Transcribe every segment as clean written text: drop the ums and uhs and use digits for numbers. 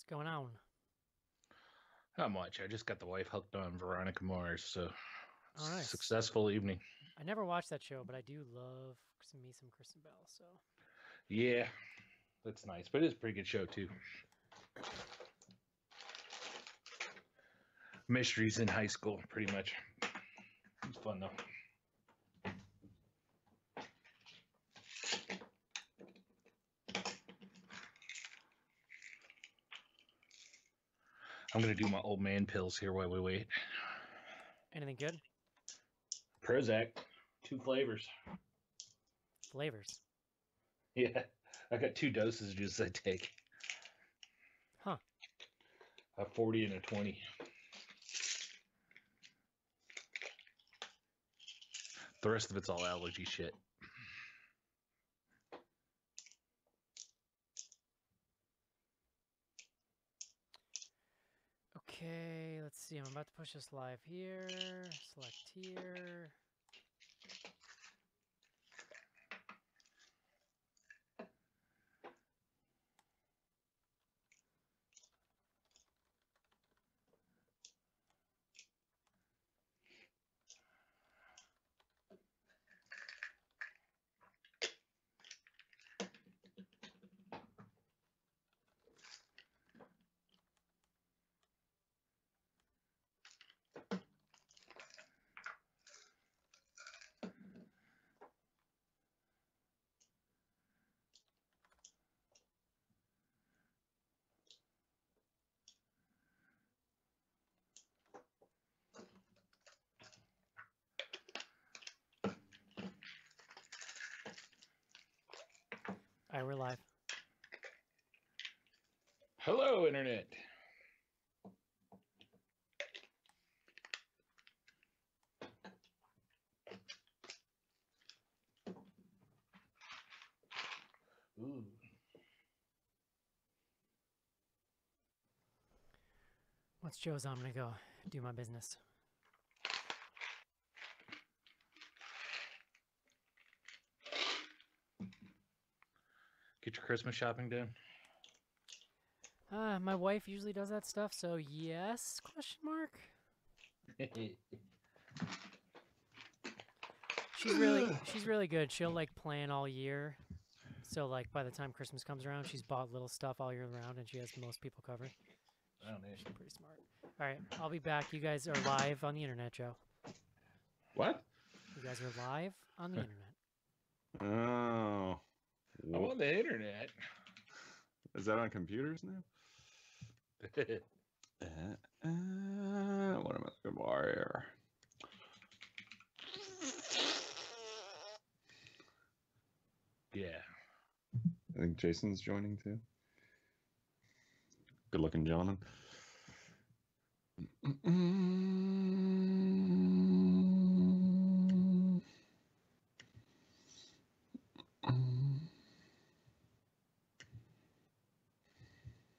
going on? Not much. I just got the wife hooked on Veronica Mars, so Oh, nice. successful evening. I never watched that show, but I do love me some Kristen Bell. So Yeah, that's nice, but it is a pretty good show too. Mysteries in high school, pretty much. It's fun though. I'm gonna do my old man pills here while we wait. anything good? Prozac, 2 flavors. Flavors. Yeah, I got 2 dosages I take. Huh. A 40 and a 20. The rest of it's all allergy shit. Okay, let's see. I'm about to push this live here. Select here. All right, we're live. Hello, Internet. Ooh. Once Joe's on, I'm gonna go do my business. Get your Christmas shopping done. My wife usually does that stuff, so yes? Question mark. She's really good. She'll like plan all year. So like by the time Christmas comes around, she's bought little stuff all year round, and she has most people covered. She's pretty smart. All right, I'll be back. You guys are live on the internet, Joe. What? You guys are live on the internet. Oh. I'm on the internet. Is that on computers now? What am I looking for here? Yeah. I think Jason's joining too. Good looking gentleman.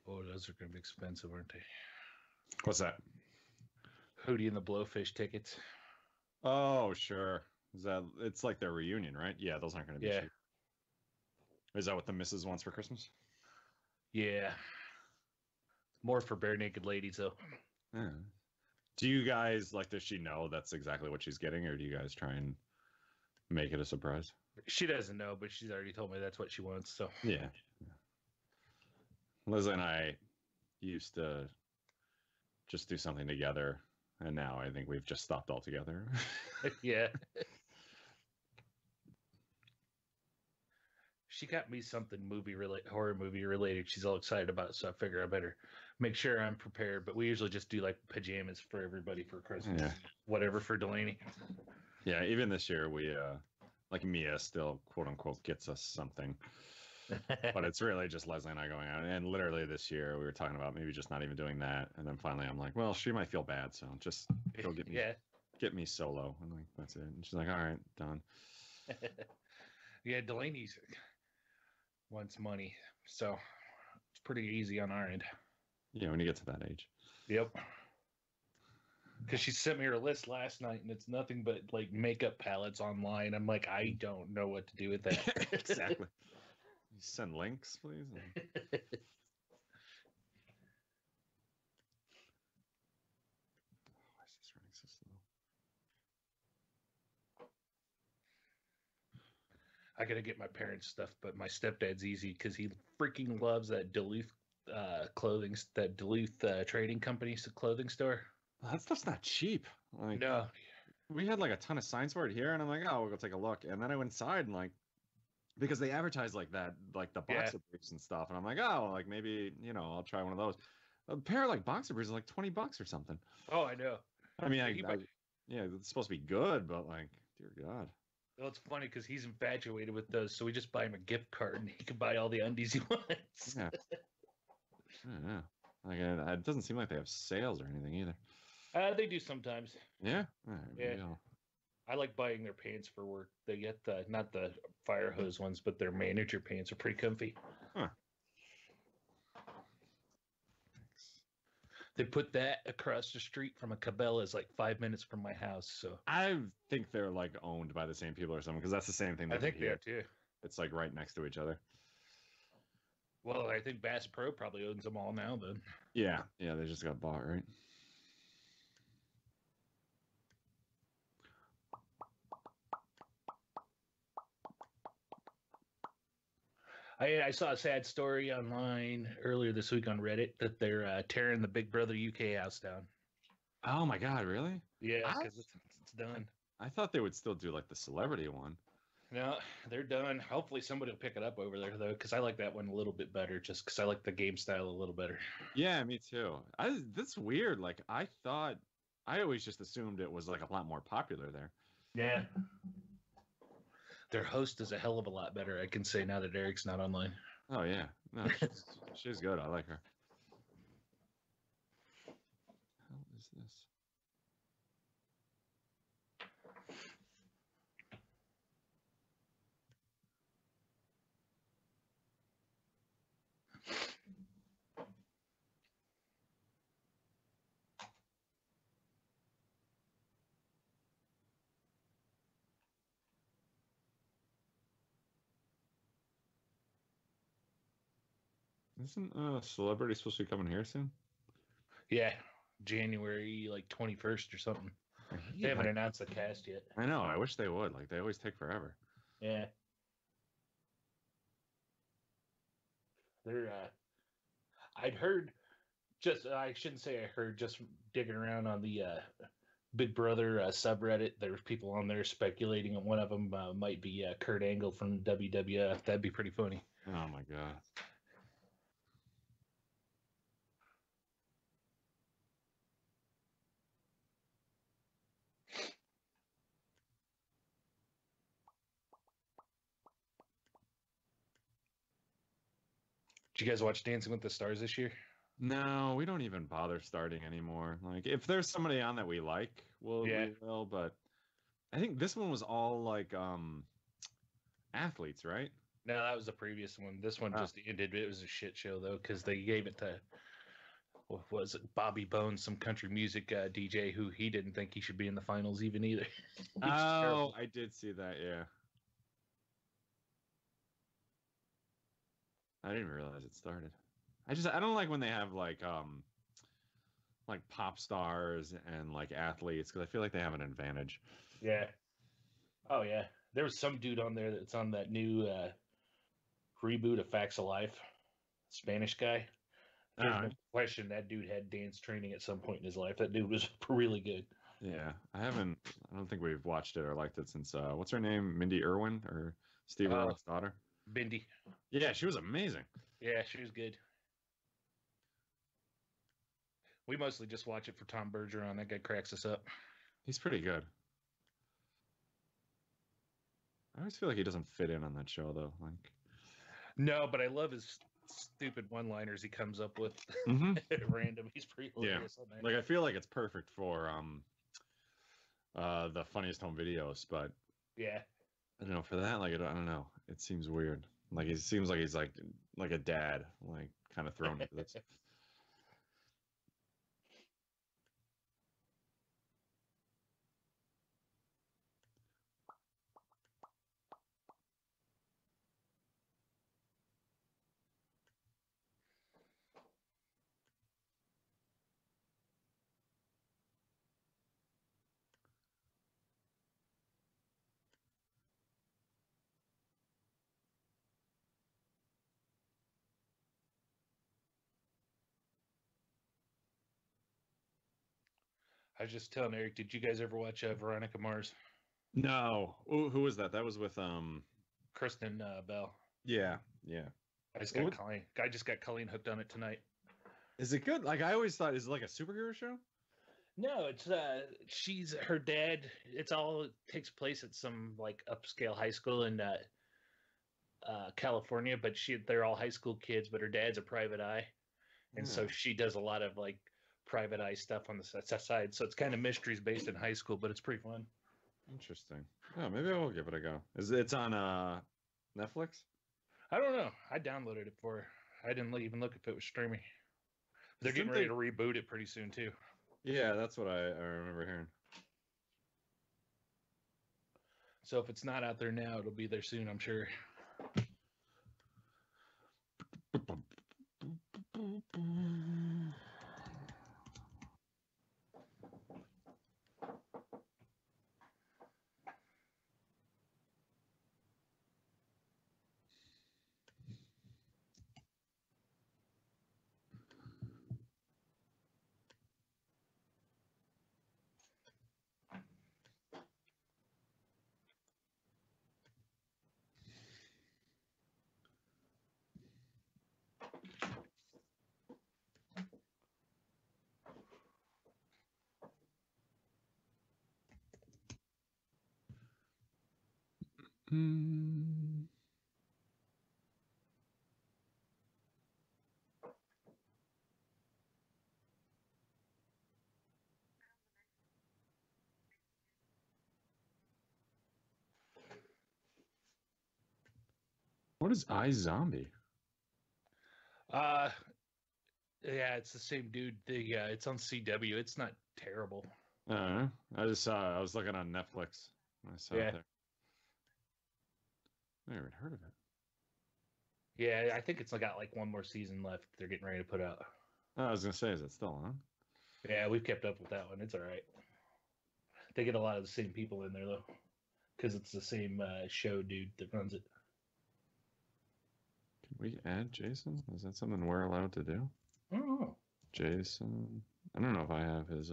Oh, those are going to be expensive, aren't they? What's that? Hootie and the Blowfish tickets. Oh, sure. Is that? It's like their reunion, right? Yeah, those aren't going to be cheap. Is that what the missus wants for Christmas? Yeah. More for bare naked ladies, though. Yeah. Do you guys like? Does she know that's exactly what she's getting, or do you guys try and make it a surprise? She doesn't know, but she's already told me that's what she wants. So yeah. Liz and I used to just do something together, and now I think we've just stopped altogether. yeah. She got me something horror movie related. She's all excited about it, so I figure I better make sure I'm prepared. But we usually just do like pajamas for everybody for Christmas, whatever for Delaney. Yeah, even this year we like Mia still quote unquote gets us something. But it's really just Leslie and I going out. And literally this year we were talking about maybe just not even doing that. And then finally I'm like, well, she might feel bad, so just go get me solo. I'm like, that's it. And she's like, all right, done. Yeah, Delaney's wants money, so it's pretty easy on our end. Yeah, when you get to that age. Yep. Because she sent me her list last night, and it's nothing but like makeup palettes online. I'm like, I don't know what to do with that. Exactly. You send links, please. I gotta get my parents' stuff, but my stepdad's easy because he freaking loves that Duluth Duluth trading company's clothing store. Well, that stuff's not cheap. Like, No, we had like a ton of signs for it here, and I'm like, oh, we'll go take a look. And then I went inside and like, because they advertise like that, like the Yeah. boxer briefs and stuff, and I'm like, oh, like maybe I'll try one of those. A pair of like boxer briefs is like $20 or something. oh, I know. I mean, Yeah, it's supposed to be good, but like, dear God. well, it's funny because he's infatuated with those, so we just buy him a gift card and he can buy all the undies he wants. Yeah. Yeah. Like, it doesn't seem like they have sales or anything either. They do sometimes. Yeah. All right, Yeah. maybe I'll- I like buying their pants for work. They get not the fire hose ones, but their manager pants are pretty comfy. Huh. They put that across the street from a Cabela's like 5 minutes from my house. So I think they're like owned by the same people or something, because that's the same thing. I that think we they hear. are too. It's like right next to each other. Well, I think Bass Pro probably owns them all now. Then Yeah. Yeah. They just got bought, right? I saw a sad story online earlier this week on Reddit that they're tearing the Big Brother UK house down. Oh my God, really? Yeah, because it's done. I thought they would still do like the celebrity one. No, they're done. Hopefully somebody will pick it up over there though, because I like that one a little bit better, just because I like the game style a little better. Yeah, me too. That's weird. Like, I always just assumed it was like a lot more popular there. Yeah. Their host is a hell of a lot better, I can say, now that Eric's not online. Oh yeah, no, she's good. I like her. How is this? Isn't Celebrity supposed to be coming here soon? Yeah, January like 21st or something. They haven't announced the cast yet. I know. I wish they would. Like, they always take forever. Yeah. They're I'd heard I shouldn't say I heard, just digging around on the Big Brother subreddit, there's people on there speculating, and one of them might be Kurt Angle from WWF. That'd be pretty funny. Oh my God. Did you guys watch Dancing with the Stars this year? No, we don't even bother starting anymore. Like, if there's somebody on that we like, we will. But I think this one was all like athletes, right? No, that was the previous one. This one just ended. It was a shit show though, because they gave it to, what was it, Bobby Bones, some country music DJ who he didn't think he should be in the finals even either. Oh, I did see that. Yeah. I didn't realize it started. I don't like when they have like pop stars and like athletes, because I feel like they have an advantage. Yeah. Oh yeah. There was some dude on there that's on that new reboot of Facts of Life. Spanish guy. There's no question that dude had dance training at some point in his life. That dude was really good. Yeah. I don't think we've watched it or liked it since what's her name? Mindy Irwin, or Steve Irwin's daughter? Bindi. Yeah, she was amazing. Yeah, she was good. We mostly just watch it for Tom Bergeron. That guy cracks us up. He's pretty good. I always feel like he doesn't fit in on that show, though. Like, no, but I love his stupid one-liners he comes up with at random. He's pretty hilarious on that. Like, I feel like it's perfect for the funniest home videos, but yeah, I don't know, for that, like, I don't know. It seems weird. Like, he seems like he's like a dad, like, kind of thrown into this. I was just telling Eric, did you guys ever watch Veronica Mars? No. Ooh, who was that? That was with Kristen Bell. Yeah. I just got Colleen hooked on it tonight. Is it good? Like I always thought, is it like a superhero show? No, it's she's her dad. It takes place at some like upscale high school in California, but they're all high school kids. But her dad's a private eye, and so she does a lot of like private eye stuff on the side. So it's kind of mysteries based in high school, but it's pretty fun. Interesting. Oh, maybe I will give it a go. It's on Netflix? I don't know. I downloaded it for her. I didn't even look if it was streaming. They're getting ready to reboot it pretty soon too. Yeah, that's what I remember hearing. So if it's not out there now, it'll be there soon, I'm sure. What is iZombie? Yeah, it's the same dude. It's on CW. It's not terrible. I just saw. I was looking on Netflix. I saw it there. I never even heard of it. Yeah, I think it's got like one more season left. They're getting ready to put out. I was gonna say, is it still on? Yeah, we've kept up with that one. It's all right. They get a lot of the same people in there though, because it's the same show dude that runs it. Can we add Jason? Is that something we're allowed to do? I don't know. Jason. I don't know if I have his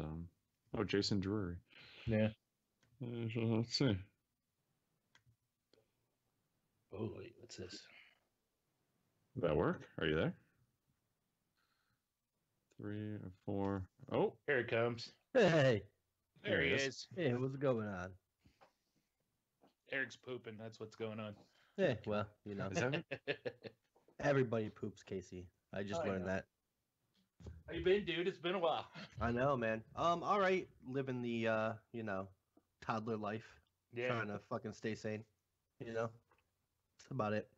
Oh, Jason Drury. Yeah. So let's see. Oh wait, what's this? Did that work? Are you there? 3 or 4. Oh, Here it comes. Hey. There he is. Hey, what's going on? Eric's pooping. That's what's going on. Hey, well, you know, is that everybody poops, Casey. I just learned that. How you been, dude? It's been a while. I know, man. All right, living the toddler life. Yeah. Trying to fucking stay sane. You know, that's about it.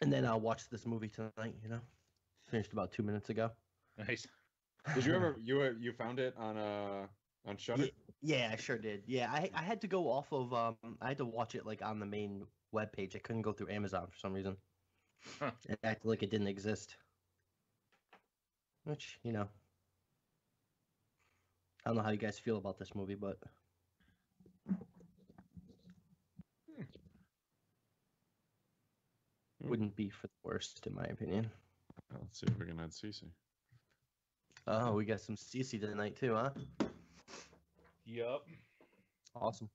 And then I'll watch this movie tonight. You know, finished about 2 minutes ago. Nice. Did you ever you found it on Shudder? Yeah, I sure did. Yeah, I had to go off of I had to watch it like on the main webpage. I couldn't go through Amazon for some reason. Huh. It acted like it didn't exist. Which, you know, I don't know how you guys feel about this movie, but wouldn't be for the worst, in my opinion. Let's see if we can add Cece. Oh, we got some Cece tonight too, huh? Yup. Awesome.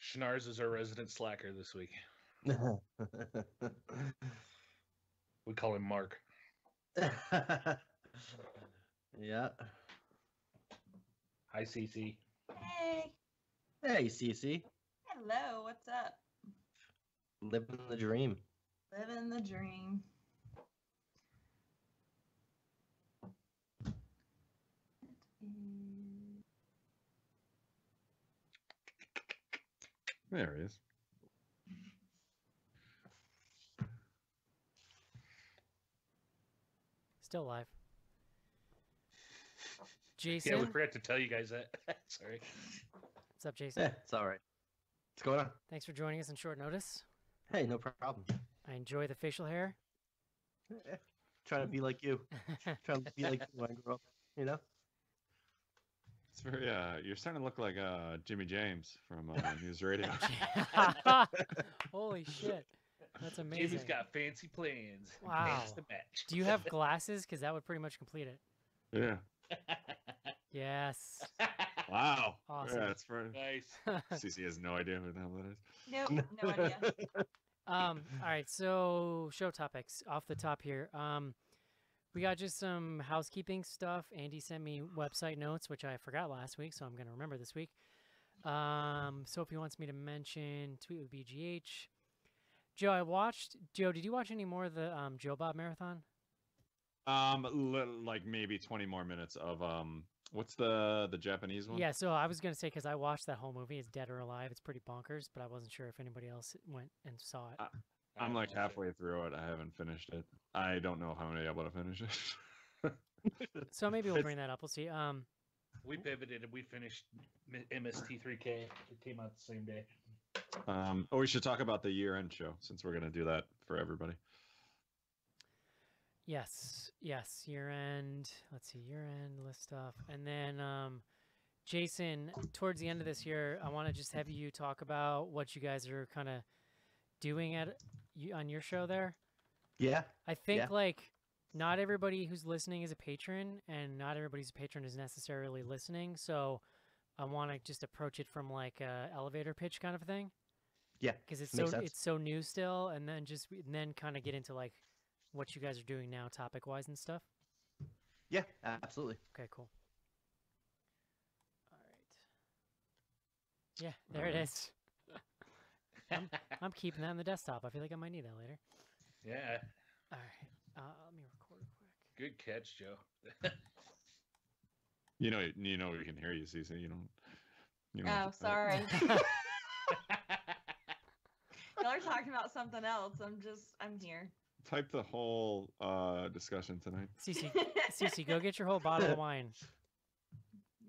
Schnars is our resident slacker this week. We call him Mark. Yeah. Hi, Cece. Hey. Hey, Cece. Hello, what's up? Living the dream. Living the dream. There he is. Still alive. Jason. Yeah, we forgot to tell you guys that. Sorry. What's up, Jason? Yeah, it's all right. What's going on? Thanks for joining us on short notice. Hey, no problem. I enjoy the facial hair. Trying to be like you. Trying to be like you when I grow up, you know? It's very you're starting to look like Jimmy James from News Radio. Holy shit. That's amazing. Jimmy's got fancy plans. Wow. Pants to match. Do you have glasses? Because that would pretty much complete it. Yeah. Yes. Wow. Awesome. Yeah, that's for Nice. CC has no idea who the hell that is. Nope, no idea. All right, so show topics off the top here. We got just some housekeeping stuff. Andy sent me website notes, which I forgot last week, so I'm going to remember this week. Sophie wants me to mention Tweet with BGH. Joe, did you watch any more of the Joe Bob marathon? Like maybe 20 more minutes of what's the Japanese one? Yeah, so I was going to say, because I watched that whole movie. It's Dead or Alive. It's pretty bonkers, but I wasn't sure if anybody else went and saw it. I'm like halfway through it. I haven't finished it. I don't know if I'm gonna be able to finish it. So maybe we'll bring that up. We'll see. We pivoted and we finished MST3K. It came out the same day. We should talk about the year-end show since we're gonna do that for everybody. Yes, year end. Let's see, year end list stuff, and then Jason. Towards the end of this year, I want to just have you talk about what you guys are kind of doing on your show there. Yeah. I think like not everybody who's listening is a patron, and not everybody's a patron is necessarily listening. So I want to just approach it from like a elevator pitch kind of thing. Yeah. Because it's makes so sense. it's so new still, and then kind of get into like what you guys are doing now, topic wise and stuff. Yeah, absolutely. Okay, cool. All right. Yeah, there it is. I'm keeping that on the desktop. I feel like I might need that later. Yeah. All right. Let me record it quick. Good catch, Joe. You know we can hear you, CC. You don't Oh, have to- sorry. Y'all are talking about something else. I'm here. Type the whole discussion tonight. Cece, go get your whole bottle of wine.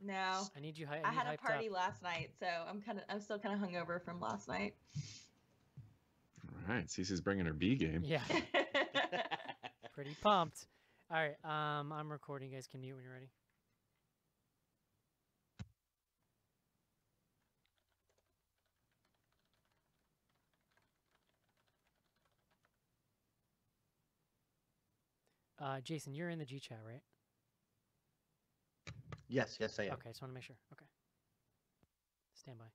No. I need you. I had a hyped party up. last night, so I'm still kind of hungover from last night. All right, CC's bringing her B game. Yeah, pretty pumped. All right, I'm recording. You guys can mute when you're ready. Jason, you're in the G chat, right? Yes, I am. Okay, just want to make sure. Okay. Stand by.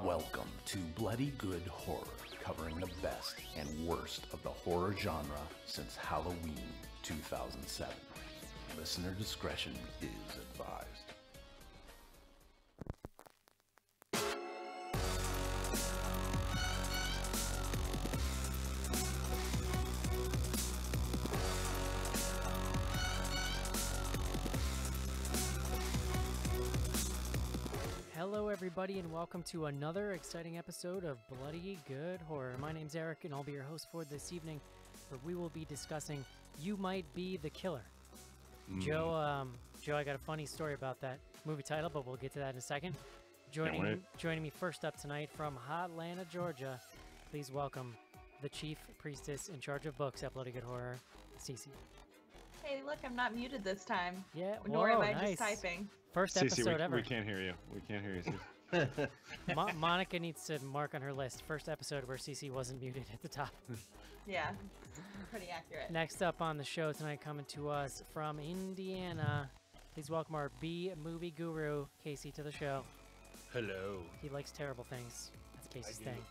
Welcome to Bloody Good Horror, covering the best and worst of the horror genre since Halloween 2007. Listener discretion is advised. Hello, everybody, and welcome to another exciting episode of Bloody Good Horror. My name's Eric, and I'll be your host for this evening, where we will be discussing You Might Be the Killer. Joe, I got a funny story about that movie title, but we'll get to that in a second. Joining me first up tonight from Hotlanta, Georgia, please welcome the chief priestess in charge of books at Bloody Good Horror, Cece. Hey, look, I'm not muted this time. Yeah, Nor am I nice. just typing. First CC, episode ever. we can't hear you. We can't hear you, CC. Monica needs to mark on her list. First episode where Cece wasn't muted at the top. Yeah, pretty accurate. Next up on the show tonight, coming to us from Indiana, please welcome our B-movie guru, Casey, to the show. Hello. He likes terrible things. That's Casey's do. thing.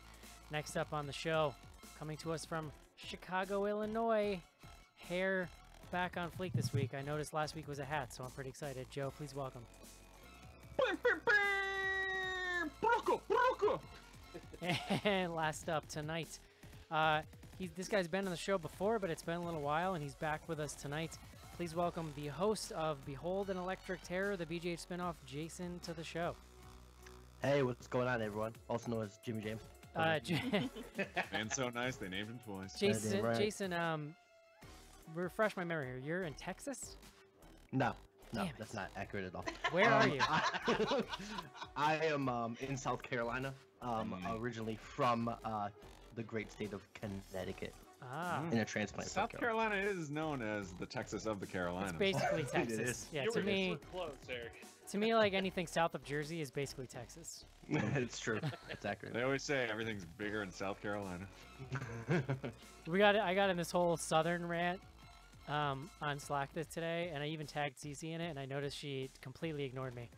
Next up on the show, coming to us from Chicago, Illinois, hair back on fleek this week. I noticed last week was a hat, so I'm pretty excited. Joe, please welcome. And last up tonight, this guy's been on the show before, but it's been a little while, and he's back with us tonight. Please welcome the host of Behold an Electric Terror, the BGH spinoff, Jason, to the show. Hey, what's going on, everyone? Also known as Jimmy James. And so nice, they named him twice. Right. Jason, refresh my memory here. You're in Texas? No. No, Damn it. that's not accurate at all. Where are you? I am in South Carolina, originally from the great state of Connecticut, Ah, in a transplant. South Carolina is known as the Texas of the Carolinas. it's basically Texas. is. Yeah, You to were me, so close, Eric. like anything south of Jersey is basically Texas. It's true. It's accurate. They always say everything's bigger in South Carolina. I got in this whole southern rant on Slack today, and I even tagged Cece in it, and I noticed she completely ignored me.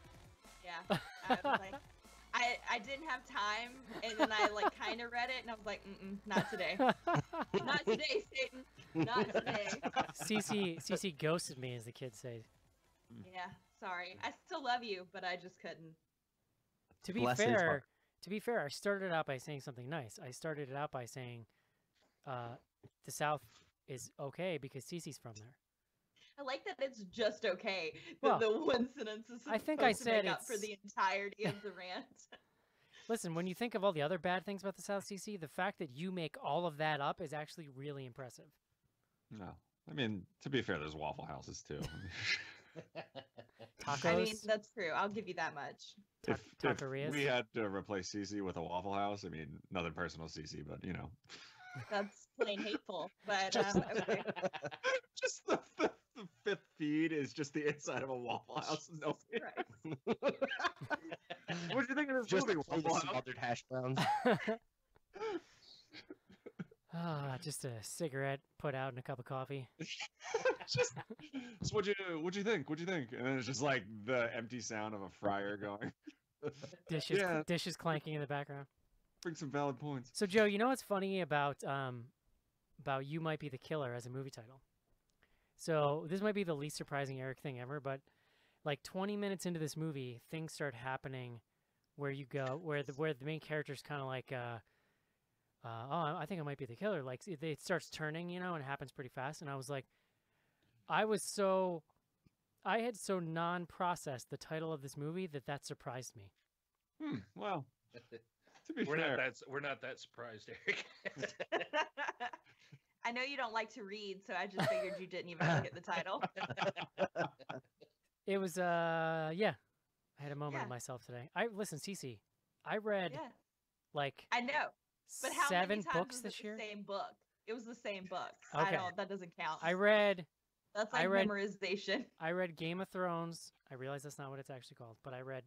Yeah. I was like, I didn't have time, and then I like kind of read it, and I was like, not today. Not today, Satan. Not today. Cece ghosted me, as the kids say. Yeah, sorry. I still love you, but I just couldn't. To be Bless his heart. fair, I started out by saying something nice. I started it out by saying, the South is okay because Cece's from there. I like that it's just okay. Well, The one sentence is I think supposed I to said make up for it's- the entirety of the rant. Listen, when you think of all the other bad things about the South, Cece, the fact that you make all of that up is actually really impressive. No, I mean, to be fair, there's Waffle Houses too. Tacos, I mean, that's true. I'll give you that much. if taquerias. we had to replace Cece with a Waffle House, I mean, nothing personal, Cece, but you know, That's plain hateful. But Just- okay. just the fifth feed is just the inside of a Waffle House. No, Christ. what do you think of this Just movie? plain Waffle House? smothered hash browns. Just a cigarette put out in a cup of coffee. just what'd you think? What'd you think? And then it's just like the empty sound of a fryer going. Dishes, Yeah. dishes clanking in the background. Bring some valid points. So, Joe, you know what's funny about "You Might Be the Killer" as a movie title? So this might be the least surprising Eric thing ever, but like 20 minutes into this movie, things start happening where the main character's kind of like, oh, I think I might be the killer. Like it starts turning, and it happens pretty fast. And I was like, I had so non-processed the title of this movie that surprised me. Well, to be We're fair, not that surprised, Eric. I know you don't like to read, so I just figured you didn't even look at the title. It was, yeah. I had a moment of Yeah. myself today. Listen, Cece, I read Yeah, like I know. But how 7 many times books was this it year. the same book? It was the same book. Okay. That doesn't count. I read That's I like read- memorization. I read Game of Thrones. I realize that's not what it's actually called, but I read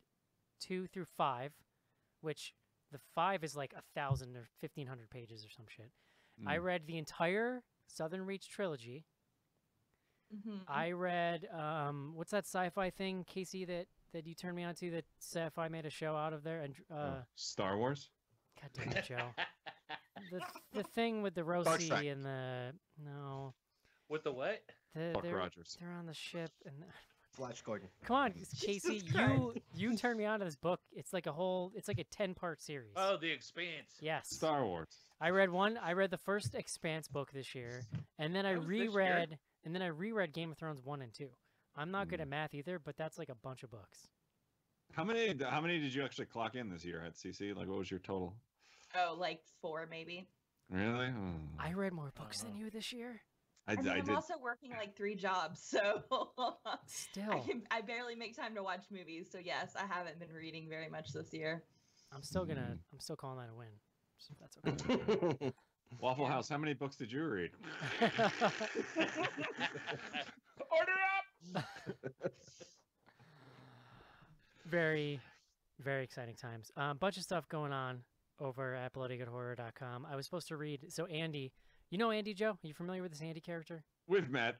2 through 5, which the 5 is like 1,000 or 1,500 pages or some shit. I read the entire Southern Reach trilogy. Mhm. I read what's that sci-fi thing, Casey, that you turned me on to, that sci-fi made a show out of there, and Star Wars. God damn it, Joe. the thing with the Trek. Rosie and the no, With the what? Buck Rogers. they're on the ship and Flash Gordon. come on, Casey, Christ. you turned me on to this book. It's like a 10-part series. Oh, The Expanse. Yes. Star Wars. I read the first Expanse book this year, and then I That was this year? reread Game of Thrones 1 and 2. I'm not good at math either, but that's like a bunch of books. How many did you actually clock in this year at CC? Like, what was your total? Oh, like 4 maybe. Really? Oh. I read more books than you this year. I I mean, I'm did. also working like 3 jobs, so Still, I barely make time to watch movies. So yes, I haven't been reading very much this year. I'm still calling that a win. So if that's okay. Waffle Yeah. House. How many books did you read? Order up! Very, very exciting times. Bunch of stuff going on over at bloodygoodhorror.com. I was supposed to read. So Andy, you know Andy, Joe? Are you familiar with this Andy character? We've met.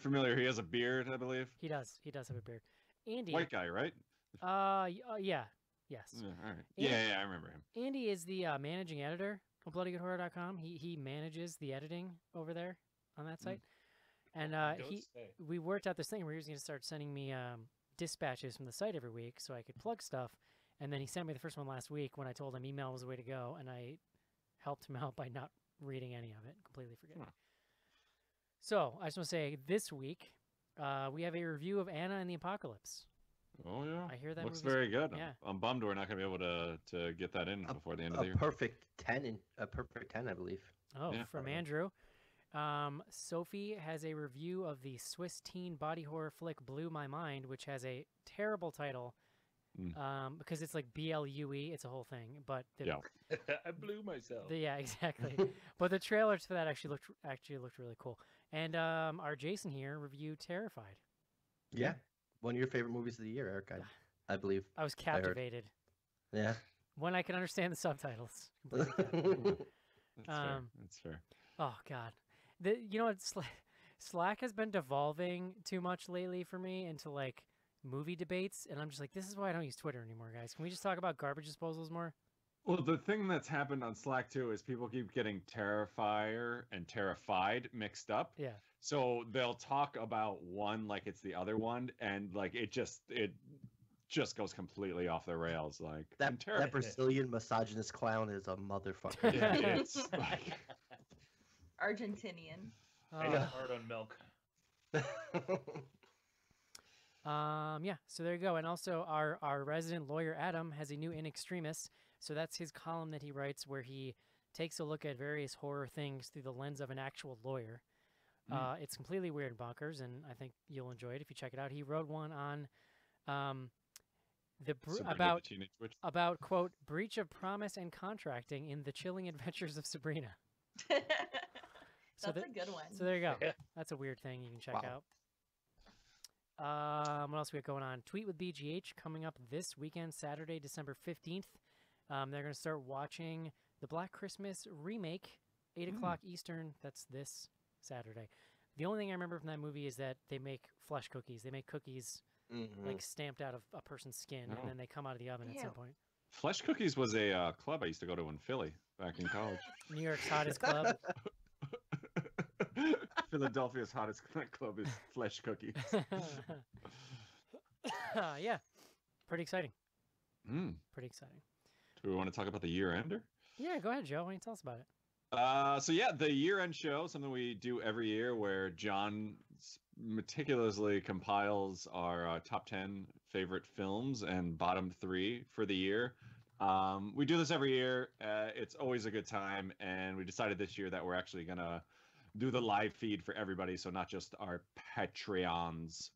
Familiar. He has a beard, I believe. He does. He does have a beard. Andy. White guy, right? Yeah. Yes. Yeah, all right. Andy- Yeah, I remember him. Andy is the managing editor of bloodygoodhorror.com. He manages the editing over there on that site. And we worked out this thing where he was going to start sending me dispatches from the site every week so I could plug stuff. And then he sent me the first one last week when I told him email was the way to go, and I helped him out by not reading any of it, completely forgetting. Huh. So I just want to say this week we have a review of Anna and the Apocalypse. Oh yeah. I hear that looks movie's- very good. yeah. I'm bummed we're not going to be able to get that in before the end of A the year. perfect 10, I believe. Oh, Yeah. from Andrew. Sophie has a review of the Swiss teen body horror flick Blew My Mind, which has a terrible title because it's like BLUE. It's a whole thing, but I blew myself. yeah, exactly. But the trailers for that actually looked really cool. And our Jason here reviewed Terrified. Yeah, one of your favorite movies of the year, Eric. I believe. I was captivated Yeah. when I can understand the subtitles. Completely captivated. That's fair. Oh God, you know what? Slack has been devolving too much lately for me into like movie debates, and I'm just like, this is why I don't use Twitter anymore, guys. Can we just talk about garbage disposals more? Well, the thing that's happened on Slack too is people keep getting Terrifier and Terrified mixed up. Yeah. So they'll talk about one like it's the other one, and like it just goes completely off the rails. Like that Brazilian misogynist clown is a motherfucker. Yeah, it's like Argentinian. I got hard on milk. Yeah, so there you go. And also our resident lawyer Adam has a new In Extremis. So that's his column that he writes where he takes a look at various horror things through the lens of an actual lawyer. It's completely weird and bonkers, and I think you'll enjoy it if you check it out. He wrote one on about quote breach of promise and contracting in The Chilling Adventures of Sabrina. That's a good one. So there you go. Yeah. That's a weird thing you can check out. What else we got going on? Tweet with BGH coming up this weekend, Saturday, December 15th. They're going to start watching the Black Christmas remake, 8 o'clock Eastern. That's this Saturday. The only thing I remember from that movie is that they make flesh cookies. They make cookies like stamped out of a person's skin, and then they come out of the oven at some point. Flesh Cookies was a club I used to go to in Philly back in college. New York's hottest club. Philadelphia's hottest club is Flesh Cookies. Yeah, pretty exciting. Pretty exciting. Do we want to talk about the year-ender? Yeah, go ahead, Joe. Why don't you tell us about it? So yeah, the year-end show, something we do every year where John meticulously compiles our top 10 favorite films and bottom 3 for the year. We do this every year. It's always a good time, and we decided this year that we're actually going to do the live feed for everybody, so not just our Patreons.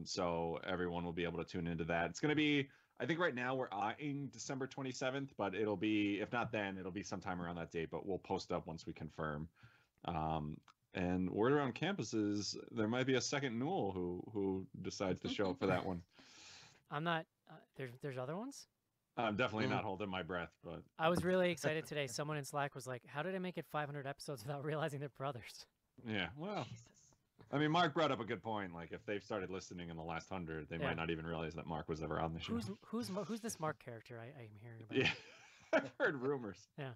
So everyone will be able to tune into that. It's going to be, I think right now we're eyeing December 27th, but it'll be, if not then, it'll be sometime around that date, but we'll post up once we confirm. And word around campus is there might be a second Newell who decides to show up for that one. I'm not, there's other ones? I'm definitely not holding my breath, but I was really excited today. Someone in Slack was like, how did I make it 500 episodes without realizing they're brothers? yeah, well, I mean, Mark brought up a good point. Like, if they've started listening in the last 100, they might not even realize that Mark was ever on the show. Who's this Mark character I am hearing about? Yeah, I've heard rumors. Yeah,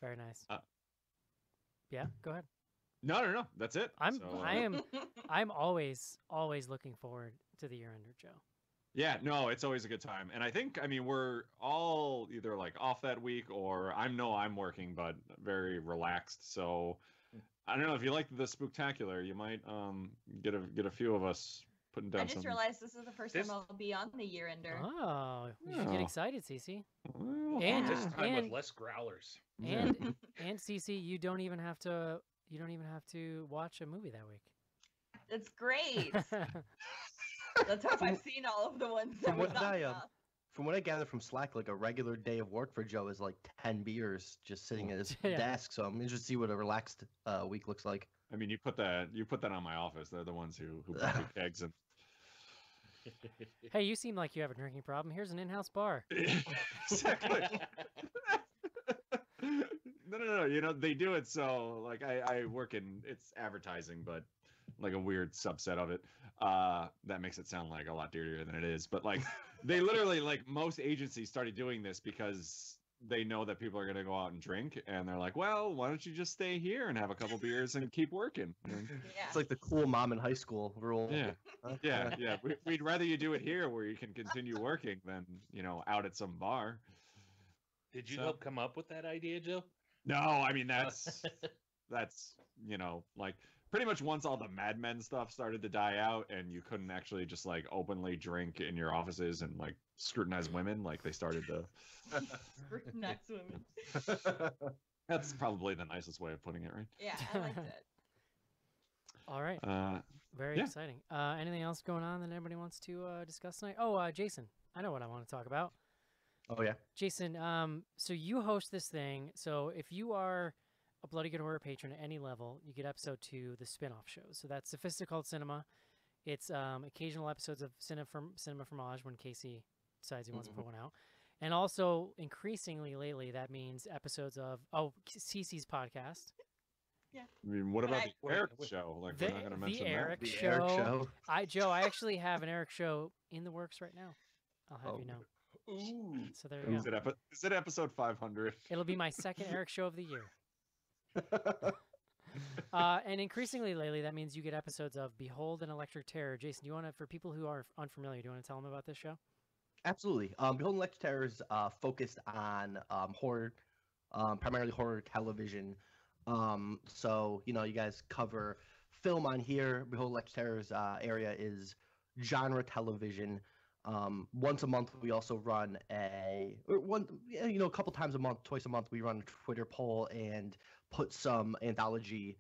very nice. Yeah, go ahead. No, that's it. I'm always looking forward to the year-ender, Joe. Yeah, no, it's always a good time. And I think, I mean, we're all either like off that week or I'm working, but very relaxed. So I don't know, if you like the Spooktacular, you might get a few of us putting down. I just realized this is the first time I'll be on the year-ender. Oh, you should get excited, Cece. Well, And This time with less growlers. and Cece, you don't even have to watch a movie that week. It's great. Let's hope I've seen all of the ones that we talked about. From what I gather from Slack, like a regular day of work for Joe is like 10 beers just sitting at his desk. So I'm interested to see what a relaxed week looks like. I mean, you put that on my office. They're the ones who brought me kegs and. Hey, you seem like you have a drinking problem. Here's an in-house bar. Exactly. No. You know, they do it so, like, I work in, it's advertising, but like a weird subset of it. That makes it sound like a lot dirtier than it is. But like, they literally, like, most agencies started doing this because they know that people are going to go out and drink, and they're like, well, why don't you just stay here and have a couple beers and keep working? It's like the cool mom in high school rule. Yeah. We'd rather you do it here where you can continue working than, you know, out at some bar. Did you help come up with that idea, Joe? No, I mean, that's, you know, like, pretty much once all the Mad Men stuff started to die out and you couldn't actually just, like, openly drink in your offices and, like, scrutinize women, like, they started to... Scrutinize women. That's probably the nicest way of putting it, right? Yeah, I liked it. All right. Very yeah. exciting. Anything else going on that anybody wants to discuss tonight? Oh, Jason, I know what I want to talk about. Oh yeah. Jason, so you host this thing. So if you are a Bloody Good Horror patron at any level, you get episode 2, the spin-off shows. So that's Sophistical Cinema. It's occasional episodes of Cinema Fromage when Casey decides he wants to put one out. And also, increasingly lately, that means episodes of Cece's podcast. Yeah. I mean, what about the Eric wait. show? Like, we're not going to mention Eric that. The show. Eric show. Joe, I actually have an Eric show in the works right now. I'll have you know. Ooh. So there you go. Is it episode 500? It'll be my second Eric show of the year. And increasingly lately, that means you get episodes of Behold and Electric Terror. Jason, do you want to, for people who are unfamiliar, do you want to tell them about this show? Absolutely. Behold and Electric Terror is focused on horror, primarily horror television. So, you guys cover film on here. Behold Electric Terror's area is genre television. Once a month, we also run a couple times a month, twice a month, we run a Twitter poll and put some anthology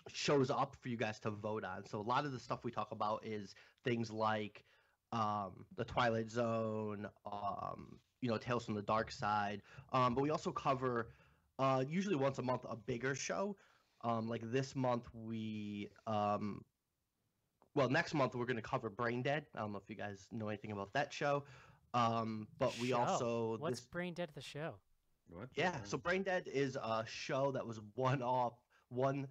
shows up for you guys to vote on. So a lot of the stuff we talk about is things like The Twilight Zone, Tales from the Dark Side. But we also cover, usually once a month, a bigger show. Like this month, next month we're going to cover Brain Dead. I don't know if you guys know anything about that show. But we also... What's Brain Dead the show? What? Yeah, so Brain Dead is a show that was one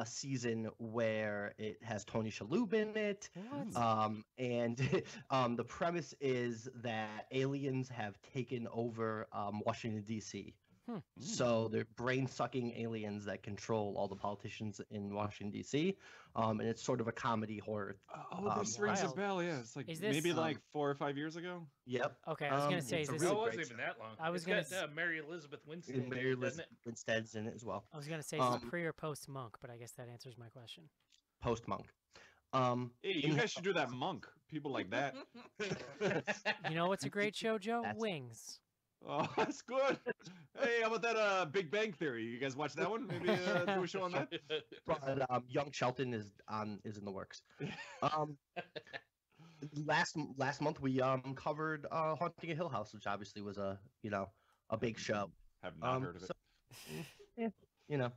season where it has Tony Shalhoub in it. What? And the premise is that aliens have taken over Washington, D.C. So they're brain-sucking aliens that control all the politicians in Washington, D.C. And it's sort of a comedy horror. Oh, this rings a wild. bell, yeah. It's like Is this, maybe like 4 or 5 years ago. Yep. Okay, I was going to say, it's is a this... No, really it wasn't great even that long. I was It's gonna got Mary Elizabeth Winstead. And Mary doesn't it? Winstead's in it as well. I was going to say, is it pre or post Monk, but I guess that answers my question. Post Monk. Hey, you guys should do that Monk. People like that. You know what's a great show, Joe? That's- Wings. Oh, that's good. Hey, how about that Big Bang Theory? You guys watch that one? Maybe do a show on that? But Young Shelton is in the works. Last month we covered Haunting a Hill House, which obviously was a big show. Have not heard of it. Yeah, you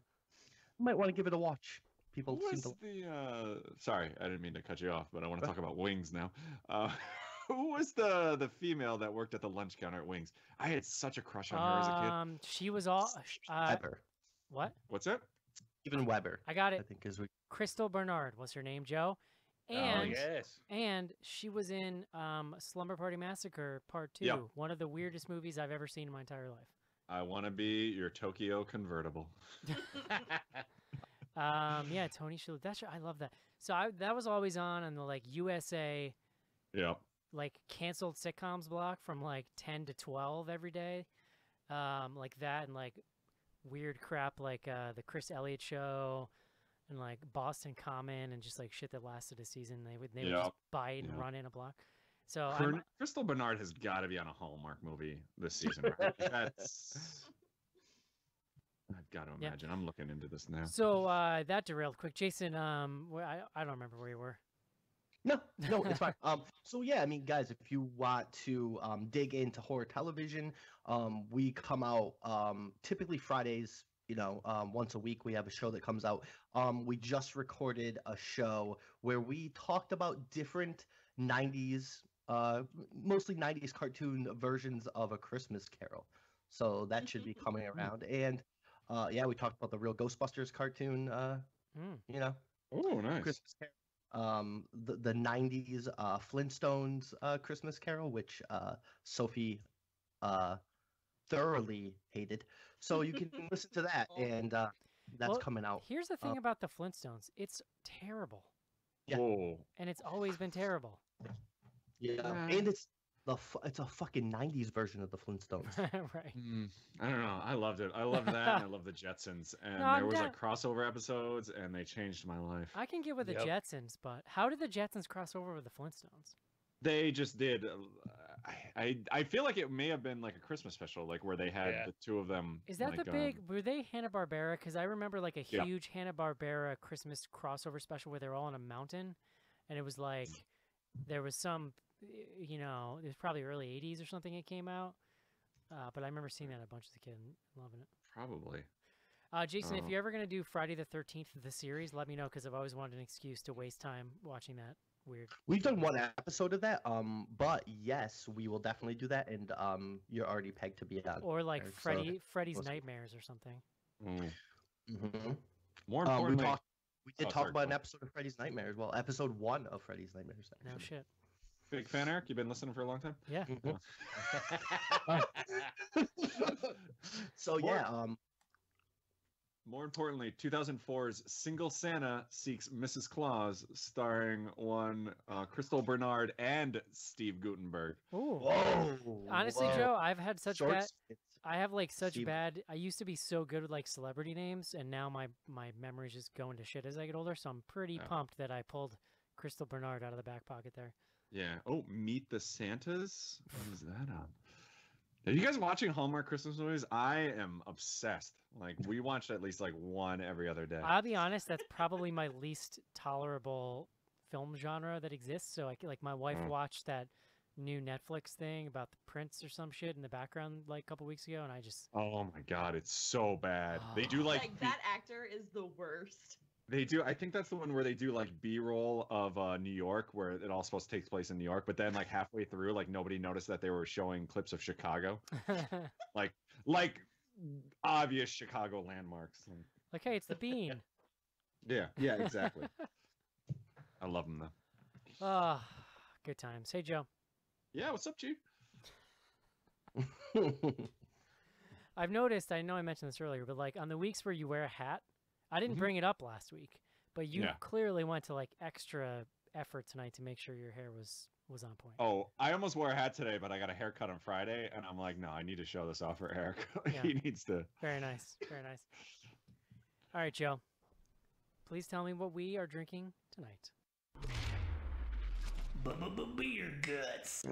might want to give it a watch. People Who seem was to. the sorry, I didn't mean to cut you off, but I want to talk about Wings now. Who was the female that worked at the lunch counter at Wings? I had such a crush on her as a kid. She was all... Weber. what? What's that? Even Weber. I got I it. think is we. Crystal Bernard was her name, Joe. Oh, And yes. and she was in Slumber Party Massacre Part 2, Yep. one of the weirdest movies I've ever seen in my entire life. I want to be your Tokyo convertible. Yeah, Tony Shalhoub. I love that. So that was always on the like USA Yep. like canceled sitcoms block from like 10 to 12 every day, like that, and like weird crap like the Chris Elliott Show and like Boston Common and just like shit that lasted a season. They would just buy it and run in a block. So Crystal Bernard has got to be on a Hallmark movie this season, right? That's. I've got to imagine. I'm looking into this now. So that derailed quick. Jason, I don't remember where you were. No, it's fine. So yeah, I mean, guys, if you want to dig into horror television, we come out typically Fridays. Once a week we have a show that comes out. We just recorded a show where we talked about different 90s, mostly 90s cartoon versions of A Christmas Carol. So that should be coming around. And we talked about the real Ghostbusters cartoon. Oh, nice. Christmas Carol. The 90s Flintstones Christmas Carol, which Sophie thoroughly hated. So you can listen to that, and that's coming out. Here's the thing about the Flintstones. It's terrible. Yeah. Oh. And it's always been terrible. Yeah. And it's a fucking 90s version of the Flintstones. Right. I don't know. I loved it. I loved that, and I love the Jetsons. And there was like crossover episodes, and they changed my life. I can get with the Jetsons, but how did the Jetsons cross over with the Flintstones? They just did. I feel like it may have been like a Christmas special, like where they had the two of them. Is that like, the big? Were they Hanna-Barbera? Because I remember like a Yeah. huge Hanna-Barbera Christmas crossover special where they were all on a mountain, and it was like there was some, you know, it was probably early '80s or something. It came out, but I remember seeing that a bunch as a kid and loving it. Probably. Jason, if you're ever gonna do Friday the 13th the series, let me know because I've always wanted an excuse to waste time watching that weird. We've done one episode of that, but yes, we will definitely do that, and you're already pegged to be on. Or like there, so Freddy's we'll see. Nightmares or something. Mm-hmm. More importantly, we did talk about an episode of Freddy's Nightmares. Well, episode 1 of Freddy's Nightmares. No actually. shit. big fan, Eric. You've been listening for a long time. Yeah. So yeah, More importantly, 2004's Single Santa Seeks Mrs. Claus, starring one Crystal Bernard and Steve Gutenberg. Ooh. whoa. Honestly, whoa. Joe, I've had such Short bad. stints. I have like such Steve- bad. I used to be so good with like celebrity names, and now my memory's just going to shit as I get older. So I'm pretty Oh. pumped that I pulled Crystal Bernard out of the back pocket there. Yeah. Oh, Meet the Santas. What is that on? Are you guys watching Hallmark Christmas movies? I am obsessed. Like we watched at least like one every other day. I'll be honest, that's probably my least tolerable film genre that exists. So like my wife watched that new Netflix thing about the prince or some shit in the background like a couple weeks ago, and I just Oh my god, it's so bad. They do like, Like that actor is the worst. they do. I think that's the one where they do like B-roll of New York, where it all supposed to take place in New York, but then like halfway through, like nobody noticed that they were showing clips of Chicago, like obvious Chicago landmarks. like, hey, it's the bean. Yeah, exactly. I love them though. Ah, good times. Hey, Joe. Yeah, what's up, G? I've noticed, I know I mentioned this earlier, but like on the weeks where you wear a hat, I didn't bring it up last week, but you Yeah. clearly went to like extra effort tonight to make sure your hair was on point. Oh, I almost wore a hat today, but I got a haircut on Friday, and I'm like, no, I need to show this off for Eric. Yeah. He needs to. Very nice. Very nice. All right, Joe. Please tell me what we are drinking tonight. Beer guts.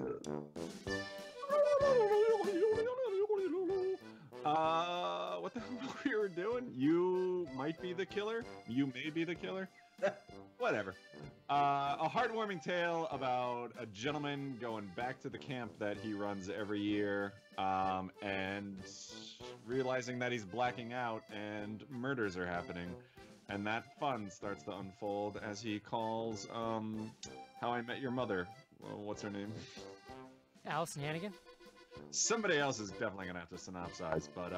What the hell we were doing? You might be the killer. You may be the killer. Whatever. A heartwarming tale about a gentleman going back to the camp that he runs every year, and realizing that he's blacking out and murders are happening. And that fun starts to unfold as he calls How I Met Your Mother. Well, what's her name? Allison Hannigan? Somebody else is definitely gonna have to synopsize, but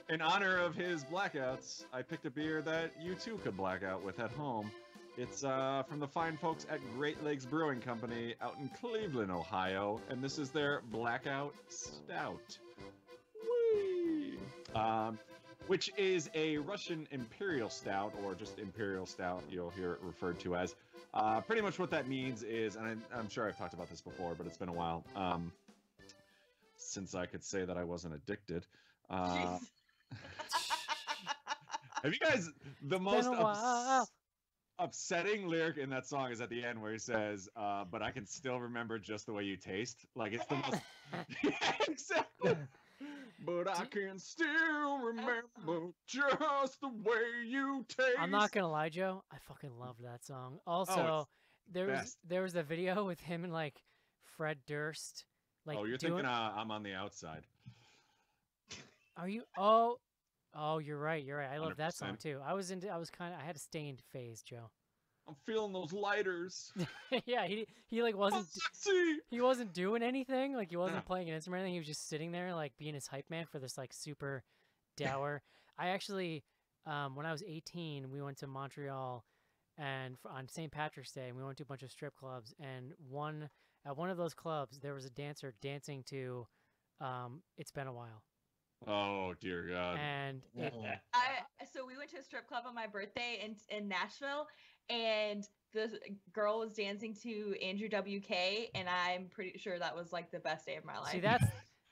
in honor of his blackouts, I picked a beer that you too could black out with at home. It's from the fine folks at Great Lakes Brewing Company out in Cleveland, Ohio, and this is their Blackout Stout. Whee! Which is a Russian Imperial Stout, or just Imperial Stout, you'll hear it referred to as. Pretty much what that means is, and I'm sure I've talked about this before, but it's been a while, since I could say that I wasn't addicted. Jeez. Have you guys, the Been most a while. upsetting lyric in that song is at the end where he says, but I can still remember just the way you taste. Like, it's the most... Yeah, exactly. But I can still remember just the way you taste. I'm not gonna lie, Joe. I fucking love that song. Also, best. there was a video with him and like Fred Durst. Like, Oh, you're doing... thinking I'm on the outside. Are you? Oh, you're right. You're right. I love that song 100%. too. I was had a Stained phase, Joe. I'm feeling those lighters. Yeah, he like wasn't Sexy. he wasn't doing anything. Like he wasn't No. playing an instrument or anything. He was just sitting there like being his hype man for this like super dour. I actually, when I was 18, we went to Montreal, and on St. Patrick's Day, and we went to a bunch of strip clubs. And at one of those clubs, there was a dancer dancing to "It's Been a While," Oh, dear God. and it, So we went to a strip club on my birthday in Nashville, and the girl was dancing to Andrew WK, and I'm pretty sure that was like the best day of my life. see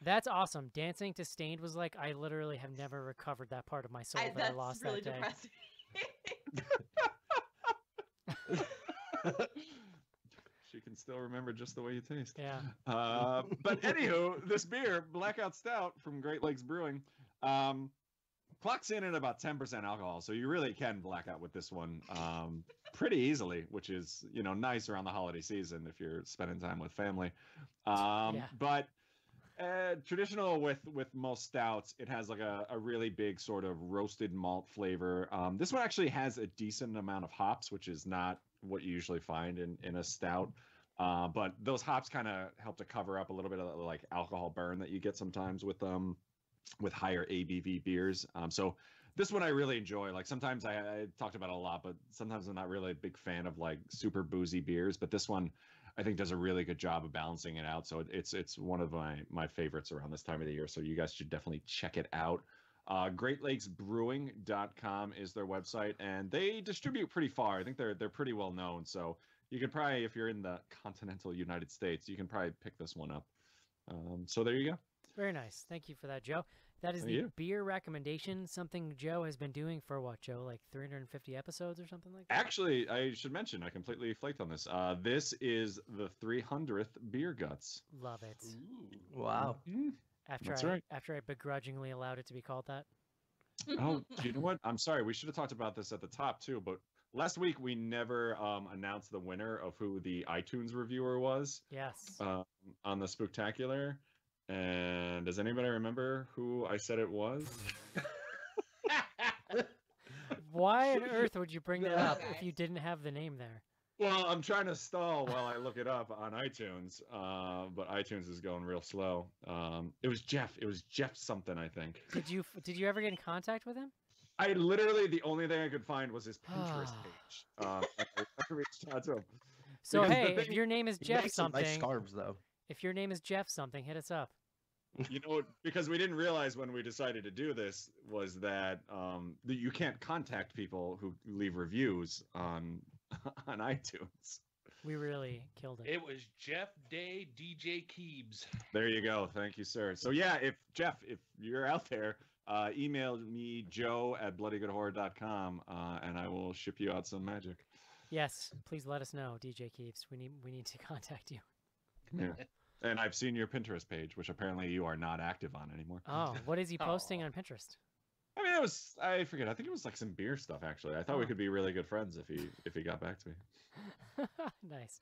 that's awesome. Dancing to Stained was like I literally have never recovered that part of my soul that I that's lost really that day. depressing. She can still remember just the way you taste. Yeah. But anywho, this beer, Blackout Stout from Great Lakes Brewing, clocks in at about 10% alcohol, so you really can black out with this one pretty easily, which is, you know, nice around the holiday season if you're spending time with family. But traditional with most stouts, it has like a really big sort of roasted malt flavor. This one actually has a decent amount of hops, which is not what you usually find in a stout. But those hops kind of help to cover up a little bit of like alcohol burn that you get sometimes with higher ABV beers. So this one I really enjoy. Like sometimes I talked about it a lot, but sometimes I'm not really a big fan of like super boozy beers. But this one I think does a really good job of balancing it out. So it's one of my favorites around this time of the year. So you guys should definitely check it out. GreatLakesBrewing.com is their website, and they distribute pretty far. I think they're pretty well known. So you can probably, if you're in the continental United States, you can probably pick this one up. So there you go. Very nice. Thank you for that, Joe. That is the beer recommendation, something Joe has been doing for what, Joe? Like 350 episodes or something like that? Actually, I should mention, I completely flaked on this. This is the 300th Beer Guts. Love it. Ooh. Wow. After I begrudgingly allowed it to be called that. Oh, you know what? I'm sorry. We should have talked about this at the top, too. But last week, we never announced the winner of who the iTunes reviewer was. Yes. On the Spooktacular. And does anybody remember who I said it was? Why on earth would you bring that up if you didn't have the name there? Well, I'm trying to stall while I look it up on iTunes, but iTunes is going real slow. It was Jeff. It was Jeff something, I think. Did you ever get in contact with him? I literally, the only thing I could find was his Pinterest page. I reached out to him. So hey, if your name is Jeff something, nice scarves though. If your name is Jeff something, hit us up. You know, because we didn't realize when we decided to do this was that you can't contact people who leave reviews on iTunes. We really killed it. It was Jeff Day, DJ Keebs. There you go. Thank you, sir. So yeah, if you're out there, email me, joe@bloodygoodhorror.com, and I will ship you out some magic. Yes, please let us know, DJ Keeps. We need to contact you. Yeah. And I've seen your Pinterest page, which apparently you are not active on anymore. Oh, what is he posting on Pinterest? I mean, I forget. I think it was like some beer stuff, actually. I thought we could be really good friends if he got back to me. Nice.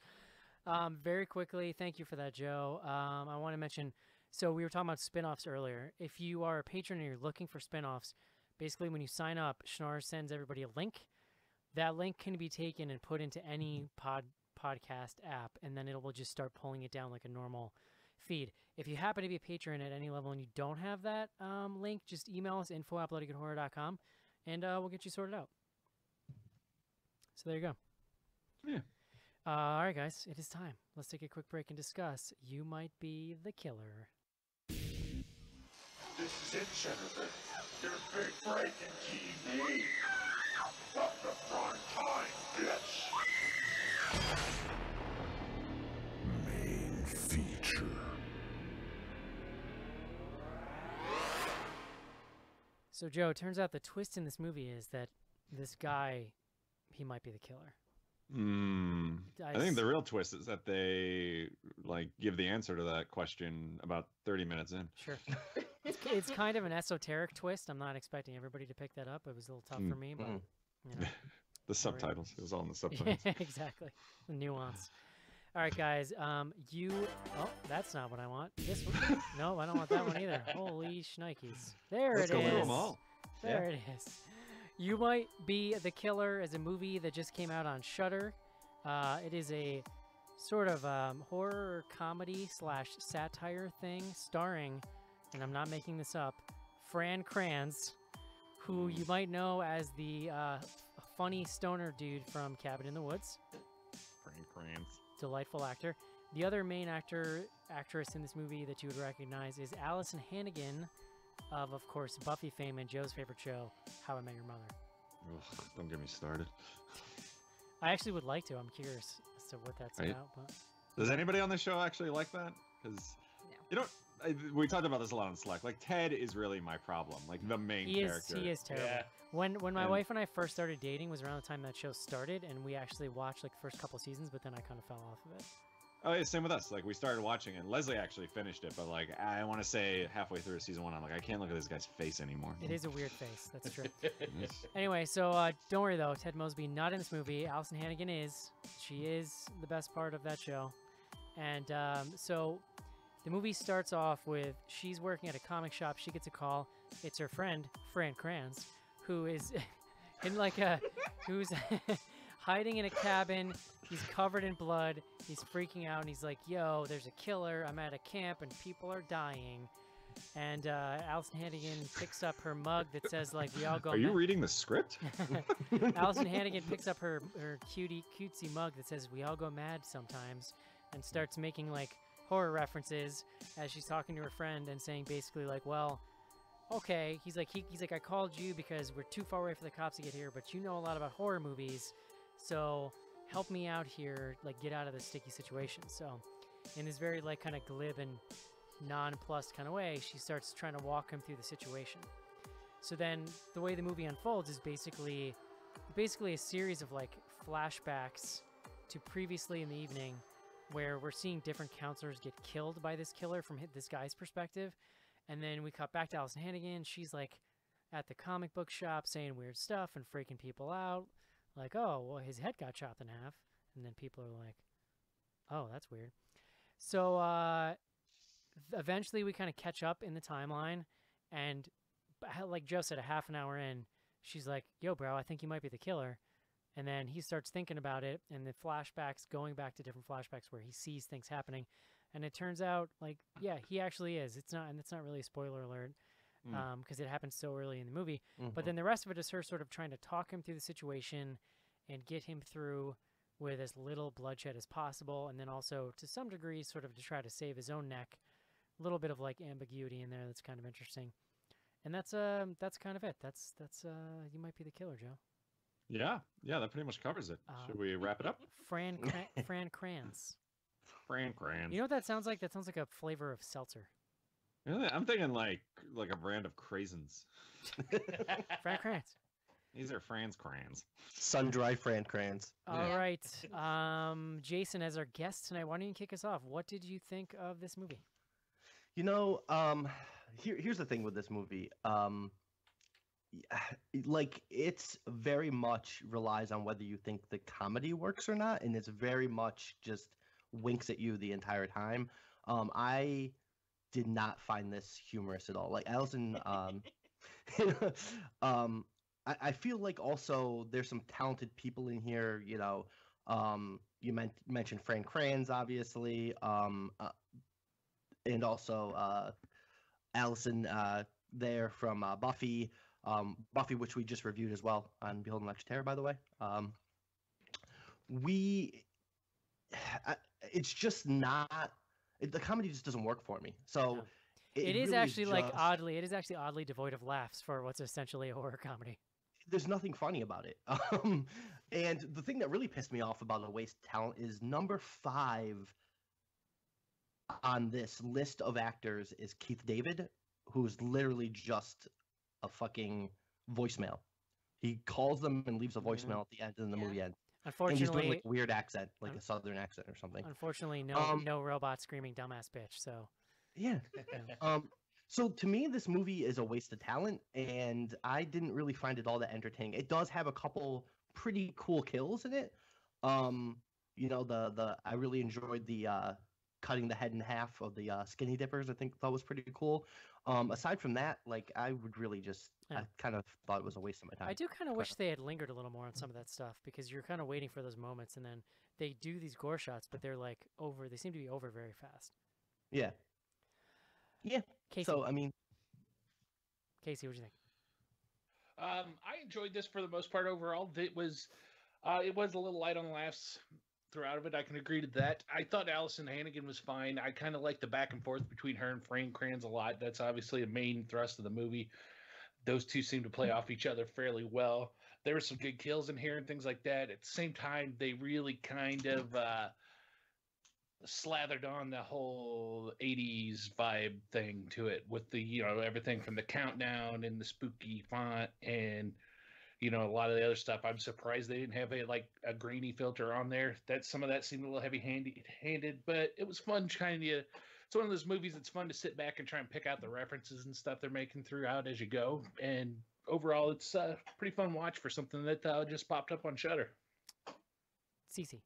Very quickly, thank you for that, Joe. I want to mention, so we were talking about spinoffs earlier. If you are a patron and you're looking for spinoffs, basically when you sign up, Schnar sends everybody a link. That link can be taken and put into any podcast app, and then it will just start pulling it down like a normal feed. If you happen to be a patron at any level and you don't have that link, just email us, info@bloodygoodhorror.com, and we'll get you sorted out. So there you go. Yeah. All right, guys, it is time. Let's take a quick break and discuss You Might Be the Killer. This is it, Jennifer. Your big breaking TV. From the prime time, bitch. Main feature. So, Joe, it turns out the twist in this movie is that this guy, he might be the killer. I think the real twist is that they give the answer to that question about 30 minutes in. Sure. It's kind of an esoteric twist. I'm not expecting everybody to pick that up. It was a little tough for me, but you know. The subtitles. It was all in the subtitles. Exactly. The nuance. All right, guys. Oh, that's not what I want. This one. No, I don't want that one either. Holy shnikes. Let's go through them all. There it is. You Might Be the Killer is a movie that just came out on Shudder. It is a sort of horror comedy / satire thing starring, and I'm not making this up, Fran Kranz, who you might know as the funny stoner dude from Cabin in the Woods. Fran Kranz. Delightful actor. The other main actress in this movie that you would recognize is Allison Hannigan of course, Buffy fame and Joe's favorite show, How I Met Your Mother. Ugh, don't get me started. I actually would like to. I'm curious as to what that's about. But does anybody on the show actually like that? Because we talked about this a lot on Slack. Like Ted is really my problem. Like the main character. He is terrible. Yeah. When my wife and I first started dating was around the time that show started, and we actually watched like the first couple seasons, but then I kind of fell off of it. Oh, yeah, same with us. Like, we started watching it, and Leslie actually finished it, but, like, I want to say halfway through season 1, I'm like, I can't look at this guy's face anymore. It is a weird face. That's true. Yes. Anyway, so don't worry, though. Ted Mosby not in this movie. Allison Hannigan is. She is the best part of that show. And so the movie starts off with she's working at a comic shop. She gets a call. It's her friend, Fran Kranz, who is in like who's hiding in a cabin. He's covered in blood. He's freaking out, and he's like, yo, there's a killer. I'm at a camp, and people are dying. And Allison Hannigan picks up her mug that says, like, we all go Are you reading the script? Allison Hannigan picks up her cutesy mug that says, we all go mad sometimes, and starts making, like, horror references as she's talking to her friend and saying basically, like, well, okay. He's like, I called you because we're too far away for the cops to get here, but you know a lot about horror movies, so help me out here, like, get out of this sticky situation. So in this very, like, kind of glib and nonplussed kind of way, she starts trying to walk him through the situation. So then the way the movie unfolds is basically a series of, like, flashbacks to previously in the evening where we're seeing different counselors get killed by this killer from this guy's perspective. And then we cut back to Allison Hannigan. She's, like, at the comic book shop saying weird stuff and freaking people out. Like, oh, well, his head got chopped in half. And then people are like, oh, that's weird. So eventually we kind of catch up in the timeline. And like Joe said, a half an hour in, she's like, yo, bro, I think you might be the killer. And then he starts thinking about it, and the flashbacks, going back to different flashbacks where he sees things happening. And it turns out, like, yeah, he actually is. It's not really a spoiler alert, because it happens so early in the movie. But then the rest of it is her sort of trying to talk him through the situation and get him through with as little bloodshed as possible, and then also, to some degree, sort of to try to save his own neck. A little bit of, like, ambiguity in there that's kind of interesting. And that's kind of it. That's you might be the killer, Joe. Yeah, that pretty much covers it. Should we wrap it up? Fran Kranz. Fran Kranz. You know what that sounds like? That sounds like a flavor of seltzer. Really? I'm thinking like a brand of craisins. Fran Kranz. These are Fran's Crayons. Sun-dry Fran Kranz. All right. Jason, as our guest tonight, why don't you kick us off? What did you think of this movie? You know, here's the thing with this movie. Like, it's very much relies on whether you think the comedy works or not, and it's very much just winks at you the entire time. I did not find this humorous at all. Like, Allison, I feel like also there's some talented people in here. You know, you mentioned Fran Kranz, obviously, and also Allison there from Buffy. Buffy, which we just reviewed as well on Behold and Lecture Terror, by the way. It's just not. The comedy just doesn't work for me. So No. It is really actually like just- oddly. It is actually oddly devoid of laughs for what's essentially a horror comedy. There's nothing funny about it. And the thing that really pissed me off about a waste of talent is number 5 on this list of actors is Keith David, who's literally just a fucking voicemail. He calls them and leaves a voicemail at the end, and the movie ends. And he's doing Unfortunately, like weird accent, like a southern accent or something. unfortunately, no robot screaming dumbass bitch. So Yeah. So to me, this movie is a waste of talent, and I didn't really find it all that entertaining. It does have a couple pretty cool kills in it. You know, I really enjoyed the cutting the head in half of the skinny dippers. I think that was pretty cool. Aside from that, like, I would really just Yeah. I kind of thought it was a waste of my time. I do kind of wish they had lingered a little more on some of that stuff, because you're kind of waiting for those moments, and then they do these gore shots, but they're like over. They seem to be over very fast. Yeah. Yeah. Casey, So I mean, Casey, what do you think? I enjoyed this for the most part overall. It was a little light on laughs throughout of it. I can agree to that. I thought Allison Hannigan was fine. I kind of like the back and forth between her and Fran Kranz a lot. That's obviously a main thrust of the movie. Those two seem to play off each other fairly well. There were some good kills in here and things like that. At the same time, they really kind of slathered on the whole 80s vibe thing to it with the, everything from the countdown and the spooky font and, you know, a lot of the other stuff, I'm surprised they didn't have a grainy filter on there. That some of that seemed a little handed, but it was fun trying to. It's one of those movies that's fun to sit back and try and pick out the references and stuff they're making throughout as you go. And overall, it's a pretty fun watch for something that just popped up on Shudder. Cece.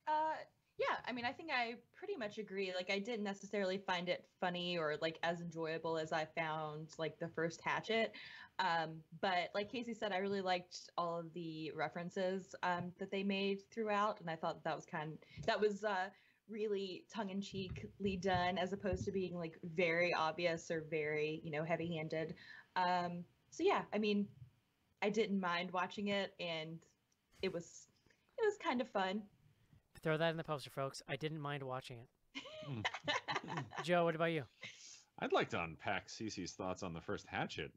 Yeah, I mean, I think I pretty much agree. Like, I didn't necessarily find it funny or like as enjoyable as I found like the first Hatchet. But like Casey said, I really liked all of the references that they made throughout, and I thought that was really tongue-in-cheekly done, as opposed to being like very obvious or very, you know, heavy-handed. So yeah, I mean, I didn't mind watching it, and it was kind of fun. Throw that in the poster, folks. I didn't mind watching it. Joe, what about you? I'd like to unpack Cece's thoughts on the first Hatchet.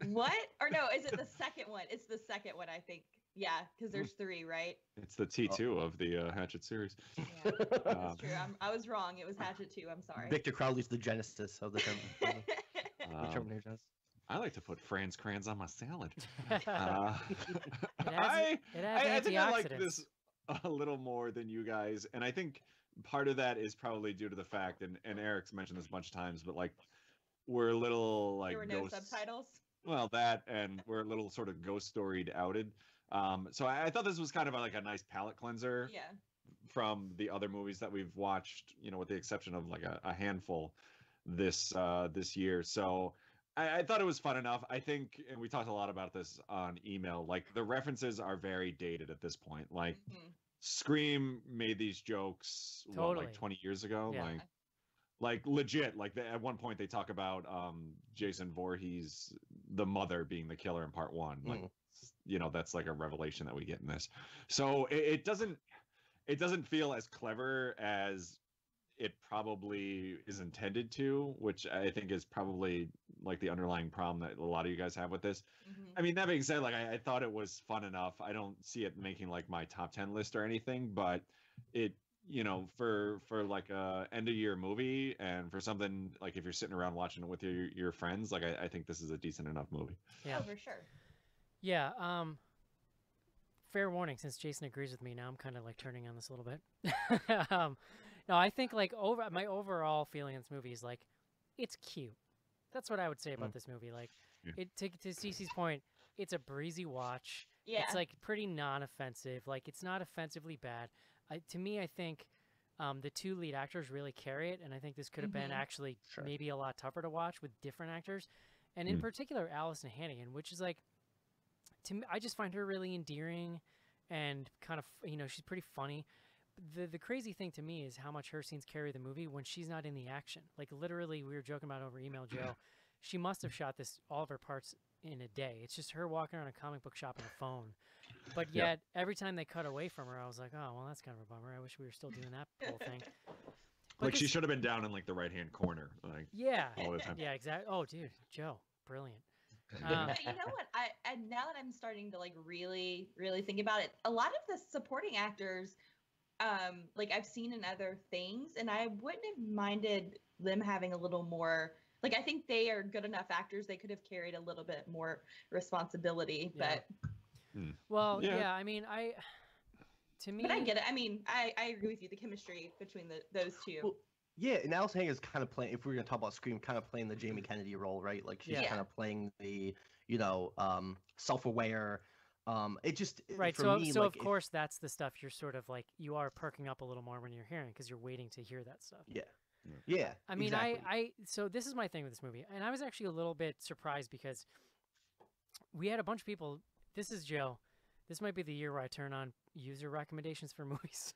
What? Or no, is it the second one? It's the second one, I think. Yeah, because there's 3, right? It's the T2 of the Hatchet series. Yeah, that's true. I was wrong. It was Hatchet 2. I'm sorry. Victor Crowley's the genesis of the Terminator. I like to put Franz Kranz on my salad. It has I think I like antioxidants. this a little more than you guys, and I think part of that is probably due to the fact, and Eric's mentioned this a bunch of times, but like we're a little like there were no subtitles. Well, that, and we're a little sort of ghost storied outed. So I thought this was kind of like a nice palate cleanser. Yeah. From the other movies that we've watched, you know, with the exception of like a handful this year. So I thought it was fun enough. I think, and we talked a lot about this on email, like the references are very dated at this point. Like Scream made these jokes Totally. like 20 years ago. Yeah. Like legit, like at one point they talk about Jason Voorhees, the mother, being the killer in part 1. Like, you know, that's like a revelation that we get in this. So it doesn't feel as clever as it probably is intended to, which I think is probably like the underlying problem that a lot of you guys have with this. I mean, that being said, like I thought it was fun enough. I don't see it making like my top 10 list or anything, but it, you know, for like a end of year movie, and for something like if you're sitting around watching it with your friends, like I think this is a decent enough movie. Yeah. Oh, for sure. Yeah. Fair warning, since Jason agrees with me, now I'm kind of like turning on this a little bit. No, I think like my overall feeling in this movie is like, it's cute. That's what I would say about this movie. Like, to Cece's point, it's a breezy watch. Yeah. It's like pretty non-offensive. Like, it's not offensively bad. To me, I think the 2 lead actors really carry it, and I think this could have been actually maybe a lot tougher to watch with different actors, and in particular Allison Hannigan, which is like, to me, I just find her really endearing and kind of, you know, she's pretty funny. The crazy thing to me is how much her scenes carry the movie when she's not in the action. Like, literally, we were joking about over email, Joe. She must have shot all of her parts in a day. It's just her walking around a comic book shop on a phone. But yet, every time they cut away from her, I was like, oh, well, that's kind of a bummer. I wish we were still doing that whole thing. But Like, she should have been down in like the right-hand corner. Like, yeah. all the time. Yeah, exactly. Oh, dude, Joe, brilliant. But you know what? Now that I'm starting to like really think about it, a lot of the supporting actors, like I've seen in other things, and I wouldn't have minded them having a little more. Like, I think they are good enough actors; they could have carried a little bit more responsibility. Yeah. But well, yeah. I mean, to me, but I get it. I mean, I agree with you. The chemistry between those two. Well, yeah, and Allison Hannigan is kind of playing, if we're going to talk about Scream, kind of playing the Jamie Kennedy role, right? Like, she's kind of playing the, you know, self-aware. It just, right. For So, me, so like, of course, that's the stuff you're sort of like, you are perking up a little more when you're hearing, because you're waiting to hear that stuff. Yeah. I mean, exactly. so this is my thing with this movie, and I was actually a little bit surprised because we had a bunch of people. This is Joe. This might be the year where I turn on user recommendations for movies.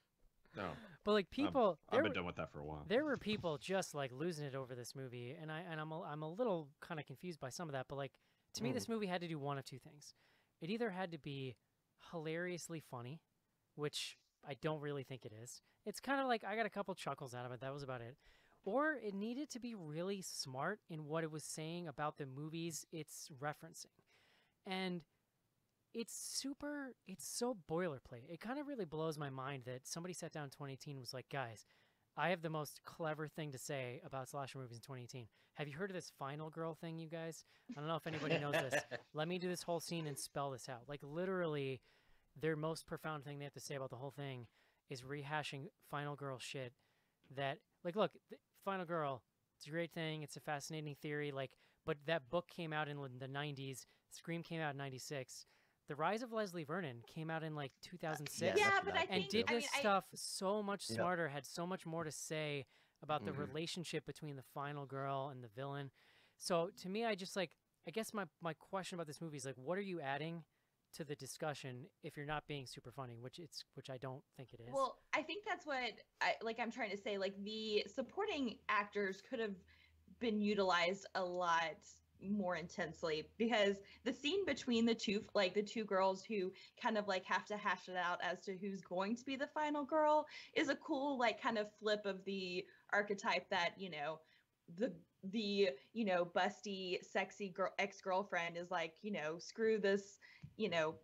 No. But like people, I've been done with that for a while. There were people just like losing it over this movie, and I'm a little kind of confused by some of that. But like, to me, this movie had to do one of two things. It either had to be hilariously funny, which I don't really think it is. It's kind of like I got a couple chuckles out of it. That was about it. Or it needed to be really smart in what it was saying about the movies it's referencing. And it's so boilerplate. It kind of really blows my mind that somebody sat down in 2018 and was like, guys, I have the most clever thing to say about slasher movies in 2018. Have you heard of this final girl thing, you guys? I don't know if anybody knows this. Let me do this whole scene and spell this out. Like, literally, their most profound thing they have to say about the whole thing is rehashing final girl shit that, like, look, final girl, it's a great thing. It's a fascinating theory. Like, but that book came out in the 90s. Scream came out in 96. The Rise of Leslie Vernon came out in like 2006. Yeah, but I and think did I this mean, stuff so much Yeah. smarter, had so much more to say about the Mhm. relationship between the final girl and the villain. So to me, I just like, I guess my question about this movie is like, what are you adding to the discussion if you're not being super funny, which I don't think it is. Well, I think that's what I'm trying to say. Like the supporting actors could have been utilized a lot more intensely, because the scene between the two girls who kind of like have to hash it out as to who's going to be the final girl is a cool like kind of flip of the archetype that, you know, the you know, busty sexy girl ex-girlfriend is like, you know, screw this, you know,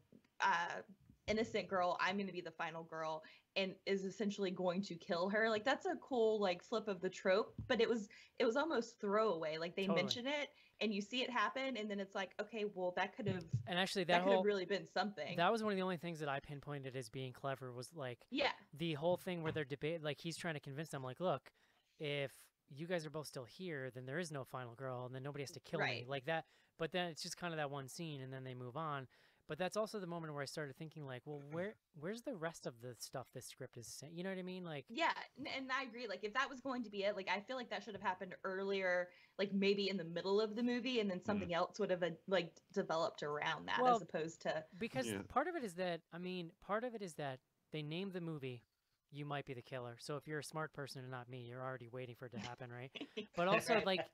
innocent girl, I'm going to be the final girl, and is essentially going to kill her. Like that's a cool like flip of the trope, but it was almost throwaway. Like they Totally. mention it and you see it happen, and then it's like, okay, well that could have And actually, that that could have whole really been something. that was one of the only things that I pinpointed as being clever was like Yeah, the whole thing where they're debate, like he's trying to convince them, like, look, if you guys are both still here, then there is no final girl, and then nobody has to kill me Right. like that. But then it's just kind of that one scene, and then they move on. But that's also the moment where I started thinking, like, well, where's the rest of the stuff this script is saying? You know what I mean? Like, yeah, and I agree. Like if that was going to be it, like I feel like that should have happened earlier, like maybe in the middle of the movie, and then something else would have like developed around that, Well, as opposed to because Yeah. part of it is that, I mean, part of it is that they named the movie "You Might Be the Killer." So if you're a smart person and not me, you're already waiting for it to happen, right? But also, like,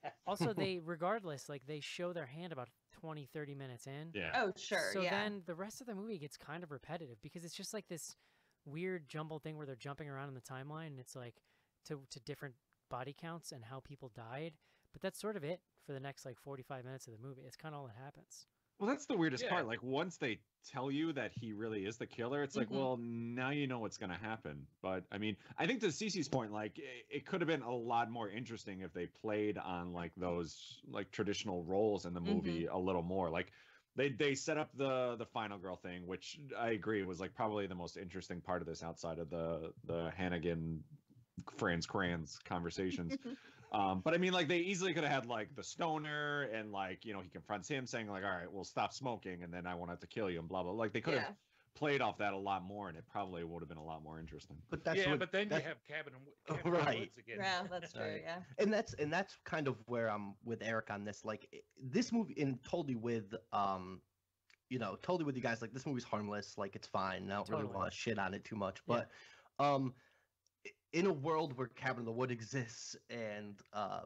they, regardless, like, they show their hand about 20, 30 minutes in. Yeah. oh sure, So yeah. then the rest of the movie gets kind of repetitive because it's just like this weird jumbled thing where they're jumping around in the timeline, and it's like to different body counts and how people died. But that's sort of it for the next like 45 minutes of the movie. It's kind of all that happens. Well, that's the weirdest Yeah. part. Like once they tell you that he really is the killer, it's like, Mhm. well, now you know what's going to happen. But I mean, I think to Cece's point, like it could have been a lot more interesting if they played on like those like traditional roles in the movie a little more. Like they set up the final girl thing, which I agree was like probably the most interesting part of this outside of the Hannigan Franz Kranz conversations. But I mean, like they easily could have had like the stoner and like, you know, he confronts him saying like, all right, well, stop smoking, and then I won't have to kill you and blah blah. Like they could have Yeah. played off that a lot more, and it probably would have been a lot more interesting. But that's yeah, what, but then you that's- have Cabin in the Right. Woods again. Yeah, that's true. Right. Yeah. and that's kind of where I'm with Eric on this. Like this movie, and totally with totally with you guys. Like this movie's harmless. Like it's fine. I don't really Totally. want to shit on it too much. Yeah. But in a world where Cabin in the Wood exists and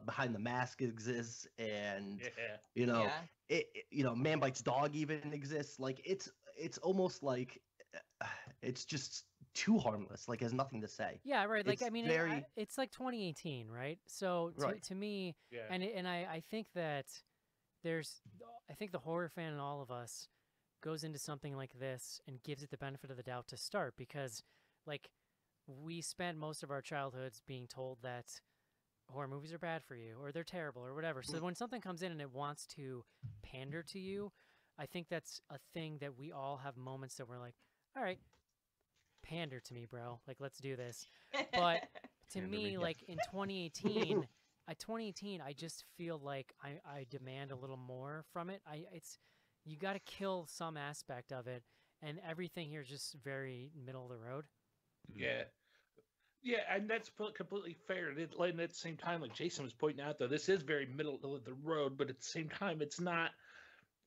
Behind the Mask exists, and Yeah. you know, Yeah. Man Bites Dog even exists. Like it's almost like it's just too harmless. Like has nothing to say. Yeah, right. Like, It's I mean, very- it's like 2018, right? So Right. to me, Yeah. and I think that I think the horror fan in all of us goes into something like this and gives it the benefit of the doubt to start, because like we spent most of our childhoods being told that horror movies are bad for you or they're terrible or whatever. So when something comes in and it wants to pander to you, I think that's a thing that we all have moments that we're like, all right, pander to me, bro. Like, let's do this. But to Pander me, me. like in 2018, I just feel like I demand a little more from it. You got to kill some aspect of it, and everything here is just very middle of the road. Yeah. Yeah, and that's completely fair. And at the same time, like Jason was pointing out, though, this is very middle of the road, but at the same time, it's not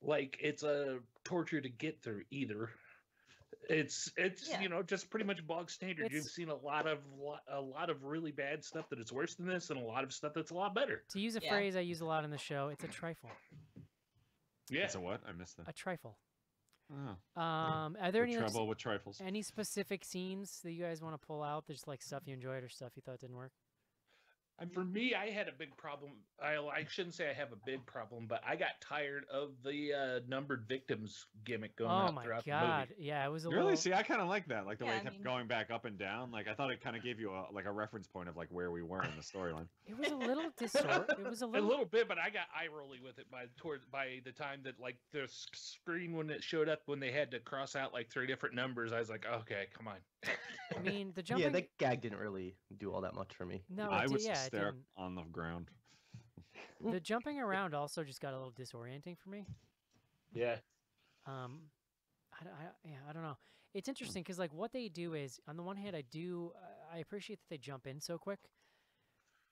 like it's a torture to get through either. It's Yeah. just pretty much bog standard. It's- You've seen a lot of really bad stuff that is worse than this, and a lot of stuff that's a lot better. To use a Yeah. phrase I use a lot in the show, it's a trifle. Yeah. It's a what? I missed that. A trifle. Oh, Are there the any trouble with trifles. any specific scenes that you guys want to pull out? There's like stuff you enjoyed or stuff you thought didn't work. And for me, I had a big problem. I shouldn't say I have a big problem, but I got tired of the numbered victims gimmick going Oh out my throughout the god. movie. Yeah, it was a Really? little. See, I kind of like that, like the way Yeah, it I kept mean- going back up and down. Like I thought it kind of gave you a reference point of like where we were in the storyline. It was a little It was a A little. little bit, but I got eye rolly with it by the time that like the screen when it showed up when they had to cross out like 3 different numbers. I was like, okay, come on. I mean, the Yeah, jumping. that gag didn't really do all that much for me. No, I it was did, yeah, it hysterical didn't. on the ground. The jumping around also just got a little disorienting for me. Yeah. I don't know. It's interesting because like what they do is, on the one hand, I appreciate that they jump in so quick,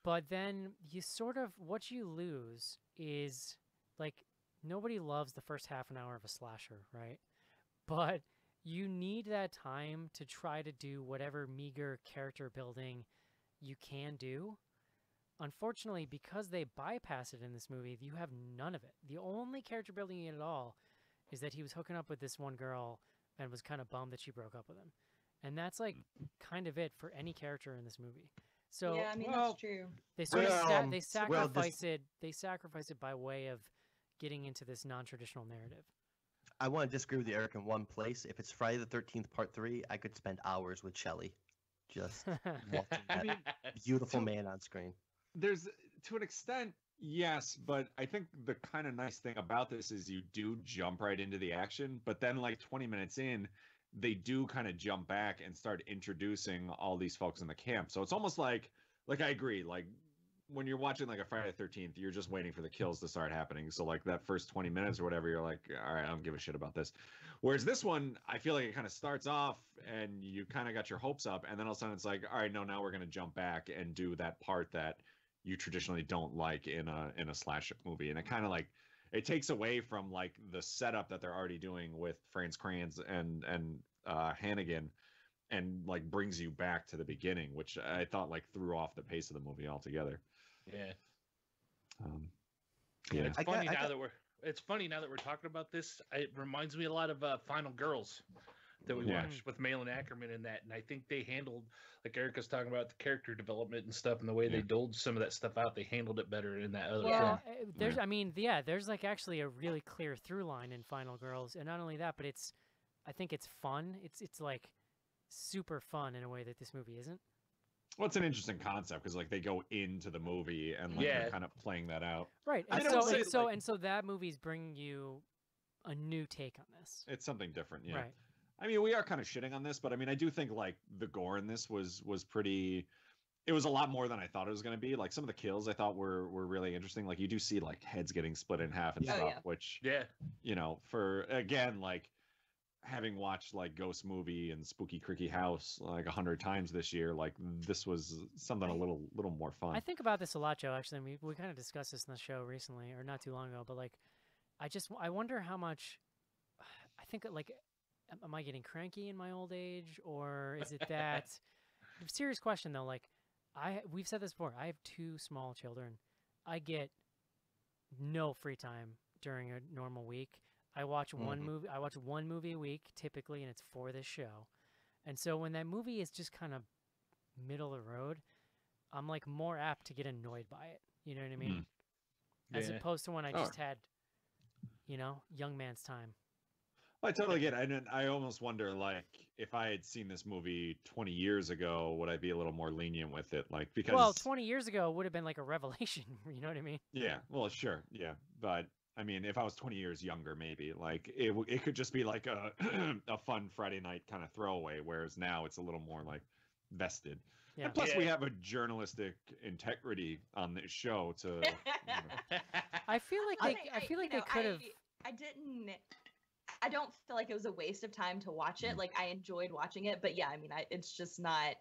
but then you sort of what you lose is like nobody loves the first half an hour of a slasher, right? But you need that time to try to do whatever meager character building you can do. Unfortunately, because they bypass it in this movie, you have none of it. The only character building you get at all is that he was hooking up with this one girl and was kind of bummed that she broke up with him. And that's like kind of it for any character in this movie. So yeah, I mean well, that's true. they sort of well, they well, this- sacrifice it by way of getting into this non-traditional narrative. I want to disagree with you, Eric, in one place. If it's Friday the 13th Part 3, I could spend hours with Shelley. Just watching that mean, beautiful so- man on screen. There's to an extent, yes, but I think the kind of nice thing about this is you do jump right into the action, but then like 20 minutes in, they do kind of jump back and start introducing all these folks in the camp. So it's almost like I agree, like when you're watching like a Friday the 13th, you're just waiting for the kills to start happening. So like that first 20 minutes or whatever, you're like, all right, I don't give a shit about this. Whereas this one, I feel like it kind of starts off and you kind of got your hopes up, and then all of a sudden it's like, all right, no, now we're going to jump back and do that part that you traditionally don't like in a slasher movie. And it kind of like it takes away from like the setup that they're already doing with Franz Kranz and Hannigan, and like brings you back to the beginning, which I thought like threw off the pace of the movie altogether. Yeah. Yeah. It's funny now that we're talking about this. It reminds me a lot of Final Girls that we Yeah. watched with Malin Ackerman in that, and I think they handled, like Erica's talking about, the character development and stuff, and the way they doled some of that stuff out. They handled it better in that other film. Well, there's, I mean, yeah, there's like actually a really clear through line in Final Girls, and not only that, but I think it's fun. It's like super fun in a way that this movie isn't. Well, it's an interesting concept because like they go into the movie and like they're kind of playing that out. Right, I and don't so say, and so like- and so that movie's bringing you a new take on this. It's something different, yeah. Right. I mean, we are kind of shitting on this, but I mean, I do think like the gore in this was pretty. It was a lot more than I thought it was going to be. Like some of the kills I thought were really interesting. Like you do see like heads getting split in half and Oh, stuff, yeah. which Yeah. you know, for again like having watched like Ghost Movie and Spooky Creaky House like 100 times this year, like this was something a little more fun. I think about this a lot, Joe. Actually, we kind of discussed this in the show recently, or not too long ago. But like, I wonder how much. I think like, am I getting cranky in my old age, or is it that? Serious question though. Like, we've said this before. I have 2 small children. I get no free time during a normal week. I watch one movie. I watch one movie a week typically, and it's for this show. And so when that movie is just kind of middle of the road, I'm like more apt to get annoyed by it. You know what I mean? As Yeah. opposed to when I Oh. just had, young man's time. I totally get it. And I almost wonder, like, if I had seen this movie 20 years ago, would I be a little more lenient with it? Like, because Well, 20 years ago would have been like a revelation. You know what I mean? yeah, well, sure, yeah, but I mean, if I was 20 years younger, maybe like it could just be like a a fun Friday night kind of throwaway. Whereas now it's a little more like vested. Yeah. And plus, Yeah. we have a journalistic integrity on this show to. You know, I feel like I feel like they could have. I don't feel like it was a waste of time to watch it. Like I enjoyed watching it, but yeah, I mean, it's just not.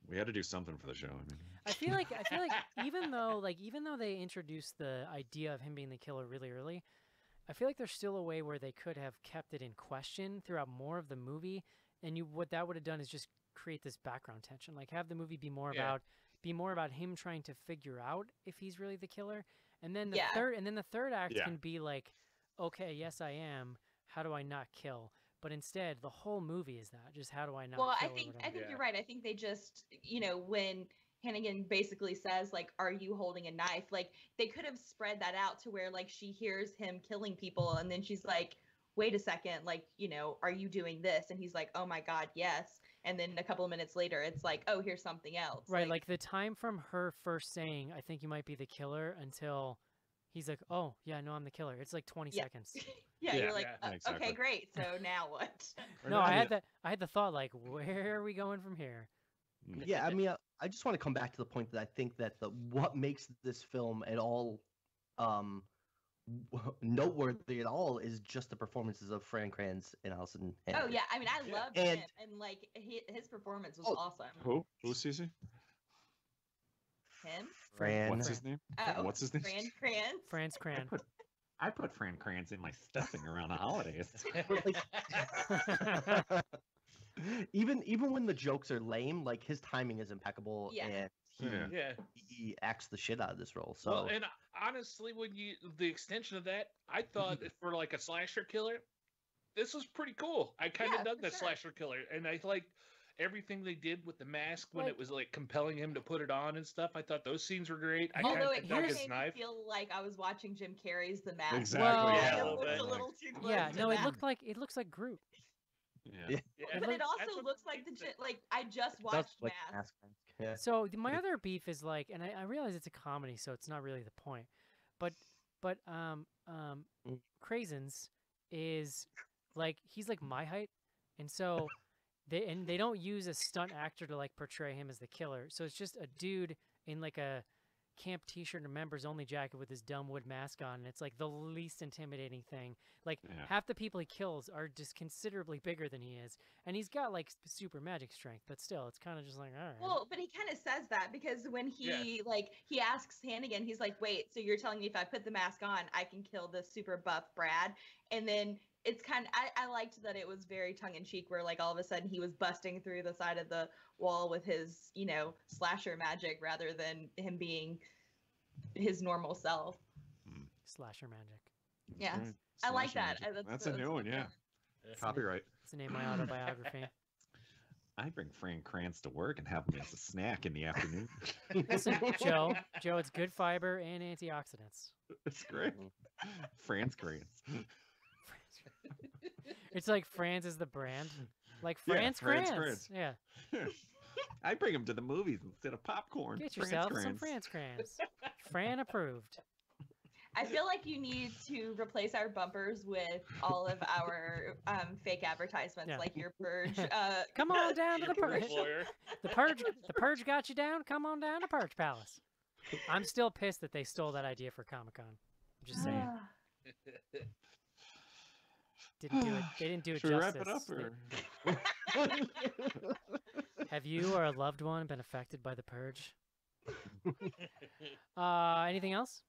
we had to do something for the show. I mean, I feel like even though they introduced the idea of him being the killer really early, I feel like there's still a way where they could have kept it in question throughout more of the movie, and what that would have done is just create this background tension, like have the movie be more about him trying to figure out if he's really the killer, and then the third act can be like, okay, yes, I am. How do I not kill? But instead, the whole movie is that. Just how do I not? Well, kill I think or whatever. you're right. I think they just, when Hannigan basically says, like, are you holding a knife? Like, they could have spread that out to where, like, she hears him killing people, and then she's like, wait a second, like, you know, are you doing this? And he's like, oh my God, yes. And then a couple of minutes later, it's like, oh, here's something else. Right, like the time from her first saying, I think you might be the killer, until he's like, oh, yeah, no, I'm the killer. It's like 20 Yeah. seconds. Yeah, Yeah, you're like, yeah, exactly. okay, great. So now what? No, I had the thought, like, where are we going from here? Yeah, I mean, I just want to come back to the point that I think that what makes this film at all noteworthy at all is just the performances of Fran Kranz and Allison Hannigan. Oh yeah, I mean, I loved And- him, and like his performance was Oh, awesome. Who? Who's Cece? Him? Fran. What's his name? Oh, What's his name? Fran Kranz. Franz Cran. I put Fran Kranz in my stuffing around the holidays. even when the jokes are lame, like his timing is impeccable, Yeah. and Yeah. Yeah. he acts the shit out of this role. So Well, and honestly, when the extension of that, I thought for like a slasher killer, this was pretty cool. I kind of Yeah, dug for the sure. slasher killer, and I liked everything they did with the mask when Like- it was like compelling him to put it on and stuff. I thought those scenes were great. I Although kind it of kind dug of his made me knife. feel like I was watching Jim Carrey's The Mask. Exactly. Well- Yeah, a It little looked bit. a little too close Yeah, to no, that. it looks like Groot. Yeah. Yeah. Yeah, But looked- it also that's what looks like makes the it- like I just It does watched look Mask. Yeah. So my other beef is like, and I realize it's a comedy, so it's not really the point. But Craisins is like, he's like my height, and so they don't use a stunt actor to like portray him as the killer. So it's just a dude in like a camp t-shirt and a members only jacket with his dumb wood mask on, and it's like the least intimidating thing. Like Yeah. half the people he kills are just considerably bigger than he is, and he's got like super magic strength, but still it's kind of just like, all right. Well, but he kind of says that because when he he asks Hannigan, he's like, "Wait, so you're telling me if I put the mask on, I can kill this super buff Brad?" And then it's kind of I liked that it was very tongue in cheek, where like all of a sudden he was busting through the side of the wall with his slasher magic rather than him being his normal self. Slasher magic. That's Yeah. right. I like Slasher that. magic. That's a new one, yeah. Copyright. It's the name of my autobiography. I bring Fran Kranz to work and have him as a snack in the afternoon. Listen, Joe, it's good fiber and antioxidants. It's great. Franz Kranz. It's like Franz is the brand. Like Yeah, Franz Franz Kranz. Kranz. Yeah. I bring him to the movies instead of popcorn. Get Franz yourself some Kranz. Franz Kranz. Fran approved. I feel like you need to replace our bumpers with all of our fake advertisements, Yeah. like your Purge. Come on down to the Your Purge. employer. The Purge got you down. Come on down to Purge Palace. I'm still pissed that they stole that idea for Comic-Con. I'm just saying. Didn't do it. They didn't do it Should we justice. wrap it up? They- Or? Have you or a loved one been affected by the Purge? Anything else?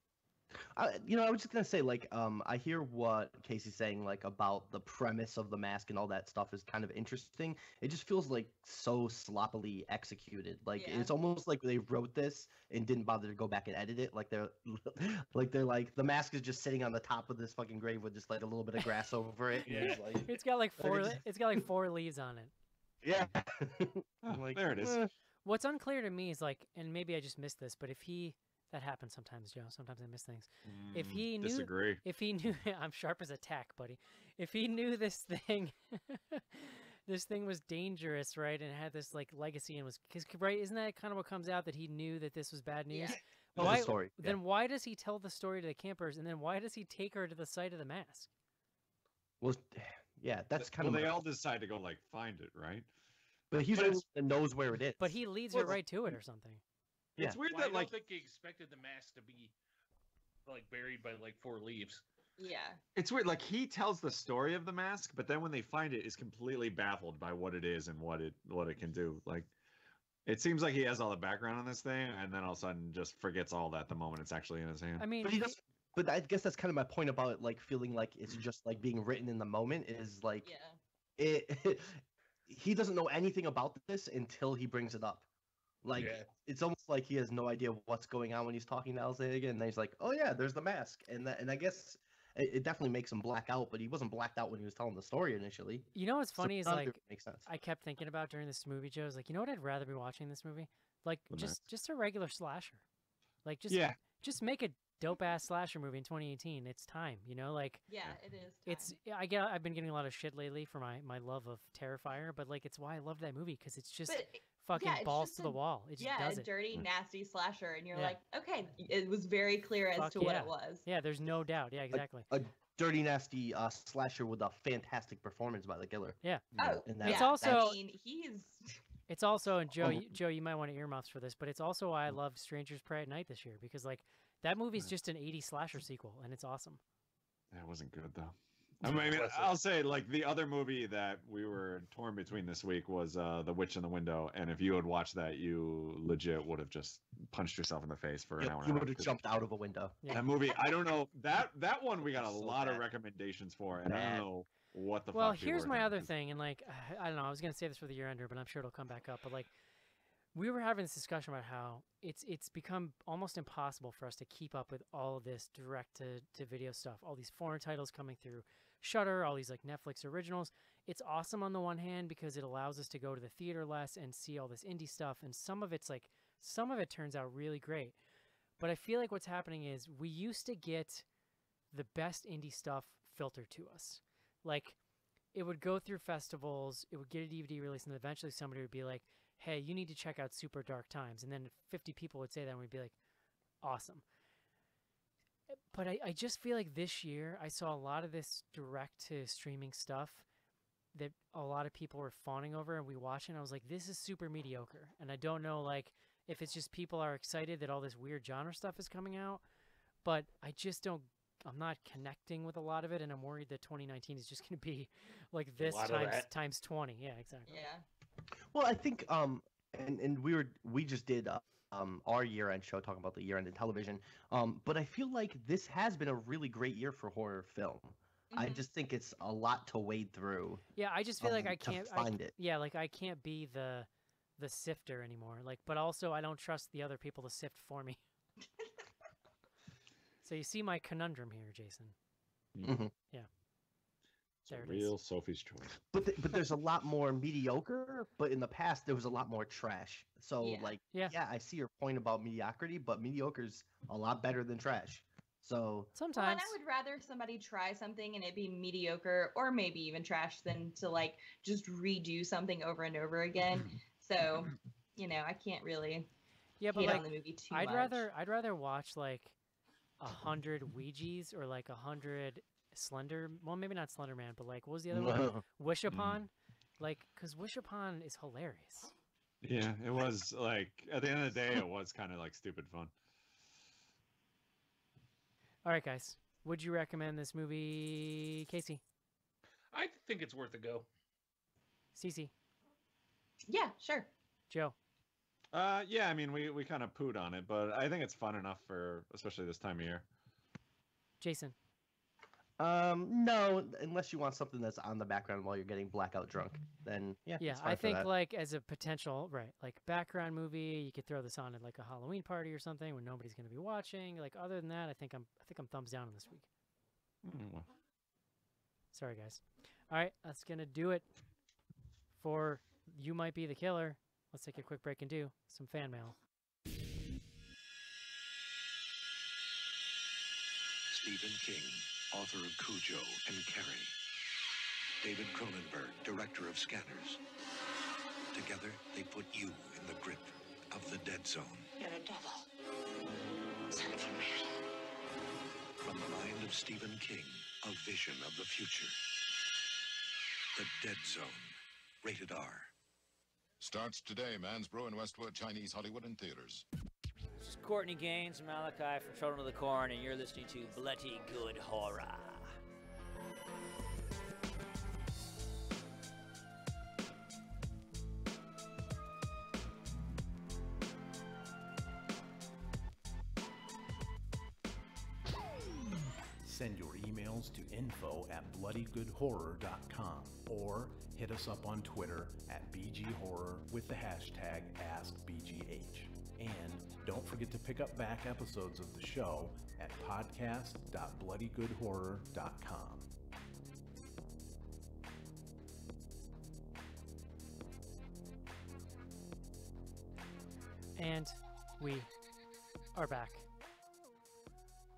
I was just gonna say, like, I hear what Casey's saying, like, about the premise of the mask and all that stuff is kind of interesting. It just feels like so sloppily executed. Like, Yeah. it's almost like they wrote this and didn't bother to go back and edit it. Like they're like the mask is just sitting on the top of this fucking grave with just like a little bit of grass over it. and it's like, It's got like But four. it's- It's got like 4 leaves on it. yeah. Oh, Like, there it is. What's unclear to me is like, and maybe I just missed this, but if he, that happens sometimes, Joe. Sometimes I miss things. If he knew- Disagree. If he knew, I'm sharp as a tack, buddy. If he knew this thing, this thing was dangerous, right, and had this like legacy and was, cause, right, isn't that kind of what comes out, that he knew that this was bad news? Yeah. Tell the story. Then why does he tell the story to the campers, and then why does he take her to the site of the mask? Well, yeah, that's kind Well, of. they all decide to go like find it, right? But he's But the it's- one that knows where it is. But he leads Well, her right to it or something. It's Yeah. weird Well, I that don't like think he expected the mask to be like buried by like 4 leaves. Yeah. it's weird. Like he tells the story of the mask, but then when they find it, is completely baffled by what it is and what it can do. Like it seems like he has all the background on this thing, and then all of a sudden just forgets all that the moment it's actually in his hand. I mean, But he does. But I guess that's kind of my point about it, like feeling like it's just like being written in the moment is like Yeah. it. He doesn't know anything about this until he brings it up. Like Yeah. it's almost like he has no idea what's going on when he's talking to Alzey again. And then he's like, "Oh yeah, there's the mask," and I guess it definitely makes him black out. But he wasn't blacked out when he was telling the story initially. you know what's So funny is none of like, it makes sense. I kept thinking about during this movie, Joe, is like, you know what I'd rather be watching this movie? Like Well, just a regular slasher. Like Yeah. just make a dope ass slasher movie in 2018. It's time, like Yeah, it is. it's I've been getting a lot of shit lately for my love of Terrifier, but like it's why I love that movie because it's just fucking yeah, it's balls just to the wall. It just does a it. dirty, nasty slasher, and you're Yeah. like, okay, it was very clear as Fuck to what yeah. it was. Yeah, there's no doubt. Yeah, exactly. A dirty, nasty slasher with a fantastic performance by the killer. Yeah. Oh, And yeah. that- It's also- I mean, he's It's also, and Joe, Oh. Joe, you might want to earmuffs for this, but it's also why I loved Strangers Prey at Night this year because like that movie's just an 80s slasher sequel and it's awesome. That wasn't good though. I mean, I'll say like the other movie that we were torn between this week was The Witch in the Window, and if you had watched that, you legit would have just punched yourself in the face for an hour. You and a would have half. jumped out of a window. Yeah. That movie, I don't know that one we got a So lot of bad. recommendations for, and I Bad. don't know what the Well, fuck. people here's were my thinking, other 'cause- thing, and like I don't know, I was gonna say this for the year ender, but I'm sure it'll come back up. But like we were having this discussion about how it's become almost impossible for us to keep up with all of this direct to video stuff, all these foreign titles coming through Shudder, all these like Netflix originals. It's awesome on the one hand because it allows us to go to the theater less and see all this indie stuff, and some of it turns out really great. But I feel like what's happening is we used to get the best indie stuff filtered to us. Like it would go through festivals, it would get a DVD release, and eventually somebody would be like, hey, you need to check out Super Dark Times. And then 50 people would say that and we'd be like, awesome. But I just feel like this year I saw a lot of this direct to streaming stuff that a lot of people were fawning over, and we watched it and I was like, this is super mediocre. And I don't know like if it's just people are excited that all this weird genre stuff is coming out, but I'm not connecting with a lot of it, and I'm worried that 2019 is just going to be like this times 20. Yeah, exactly. yeah. Well, I think and we just did our year-end show talking about the year-end in television. But I feel like this has been a really great year for horror film. I Mhm. just think it's a lot to wade through. Yeah, I just feel like I to can't find it. Yeah, like I can't be the sifter anymore. Like, but also I don't trust the other people to sift for me. So you see my conundrum here, Jason. Mhm. It's There a it is. real Sophie's choice. But there's a lot more mediocre. But in the past, there was a lot more trash. So Yeah. like, Yeah. I see your point about mediocrity, but mediocre's a lot better than trash. So Well, and Sometimes. I would rather somebody try something and it be mediocre or maybe even trash than to like just redo something over and over again. So, I can't really Yeah, but hate like on the movie too I'd much. rather watch like 100 Ouijas or like 100 Slender. Well, maybe not Slender Man, but like what was the other one? Wish Upon. Like, cause Wish Upon is hilarious. Yeah, it was like at the end of the day, it was kind of like stupid fun. All right, guys. Would you recommend this movie, Casey? I think it's worth a go. Cece? Yeah, sure. Joe? Yeah, I mean, we kind of pooed on it, but I think it's fun enough for especially this time of year. Jason? no, unless you want something that's on the background while you're getting blackout drunk, then yeah. Yeah, it's fine I for think that. like as a potential, right, like background movie, you could throw this on at like a Halloween party or something when nobody's going to be watching. Like other than that, I think I'm thumbs down on this week. Well, Sorry, guys. All right, that's going to do it for You Might Be the Killer. Let's take a quick break and do some fan mail. Stephen King, author of Cujo and Carrie. David Cronenberg, director of Scanners. Together, they put you in the grip of the dead zone. You're a devil. Something real. From the mind of Stephen King, a vision of the future. The Dead Zone. Rated R. Starts today, Mansbro in Westwood, Chinese Hollywood and theaters. This is Courtney Gaines and Malachi from Children of the Corn, and you're listening to Bloody Good Horror. Send your emails to info@bloodygoodhorror.com or hit us up on Twitter at BGHorror with the hashtag AskBGH. And don't forget to pick up back episodes of the show at podcast.bloodygoodhorror.com. And we are back.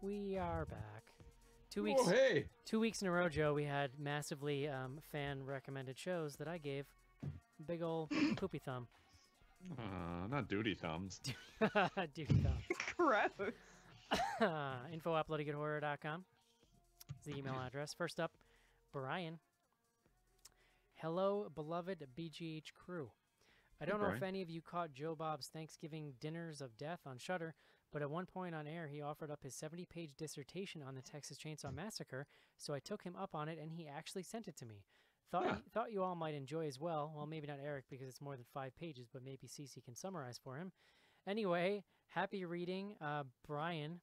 We are back. 2 weeks. Oh, hey. 2 weeks in a row, Joe. We had massively fan-recommended shows that I gave big old poopy thumb. Not duty thumbs. Duty thumb. Gross. info@bloodygoodhorror.com is the email address. First up, Brian. Hello, beloved BGH crew. I don't know if any of you caught Joe Bob's Thanksgiving Dinners of Death on Shudder, but at one point on air, he offered up his 70-page dissertation on the Texas Chainsaw Massacre, so I took him up on it, and he actually sent it to me. Thought you all might enjoy as well. Well, maybe not Eric, because it's more than 5 pages, but maybe Cece can summarize for him. Anyway, happy reading, Brian.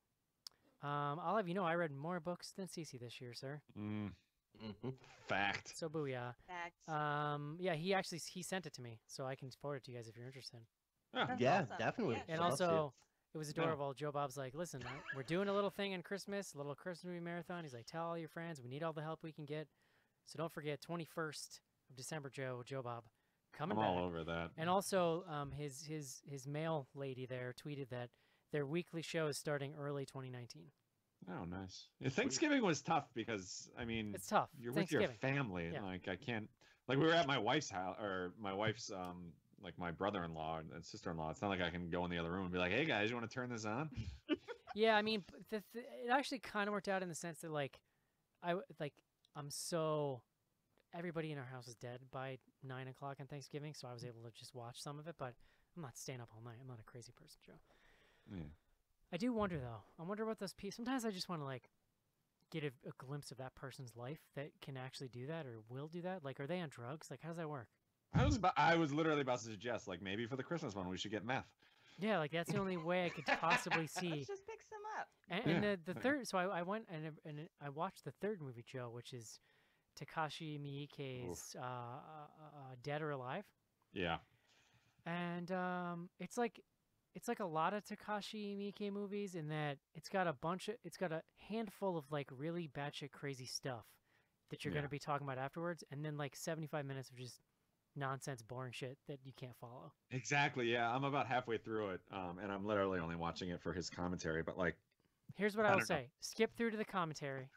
I'll have you know I read more books than Cece this year, sir. Fact. So booyah. Facts. Yeah, he sent it to me, so I can forward it to you guys if you're interested. Yeah, awesome. definitely. Yeah. And Love to. also, it was adorable. Joe Bob's like, listen, we're doing a little thing on Christmas, a little Christmas movie marathon. He's like, tell all your friends, we need all the help we can get. So don't forget, 21st of December, Joe Bob, coming I'm back. all over that. And also, his mail lady there tweeted that their weekly show is starting early 2019. Oh, nice. Yeah, Thanksgiving was tough because, I mean, It's tough. you're with your Thanksgiving. family. Yeah. Like, I can't, like, we were at my wife's house, or my wife's, like, my brother-in-law and sister-in-law. It's not like I can go in the other room and be like, hey, guys, you want to turn this on? Yeah, I mean, it actually kind of worked out in the sense that, like, everybody in our house is dead by 9 o'clock on Thanksgiving, so I was able to just watch some of it, but I'm not staying up all night. I'm not a crazy person, Joe. Yeah. I do wonder, though. I wonder what those people... Sometimes I just want to, like, get a glimpse of that person's life that can actually do that or will do that. Like, are they on drugs? Like, how does that work? I was literally about to suggest, like, maybe for the Christmas one, we should get meth. Yeah, like, that's the only way I could possibly see. Let's just pick some up. And the third... So I went and I watched the third movie, Joe, which is Takashi Miike's Dead or Alive. Yeah. And it's like a lot of Takashi Miike movies in that it's got a handful of like really batshit crazy stuff that you're going to be talking about afterwards, and then like 75 minutes of just nonsense, boring shit that you can't follow. Exactly. Yeah, I'm about halfway through it, and I'm literally only watching it for his commentary. But like, here's what I will say: skip through to the commentary,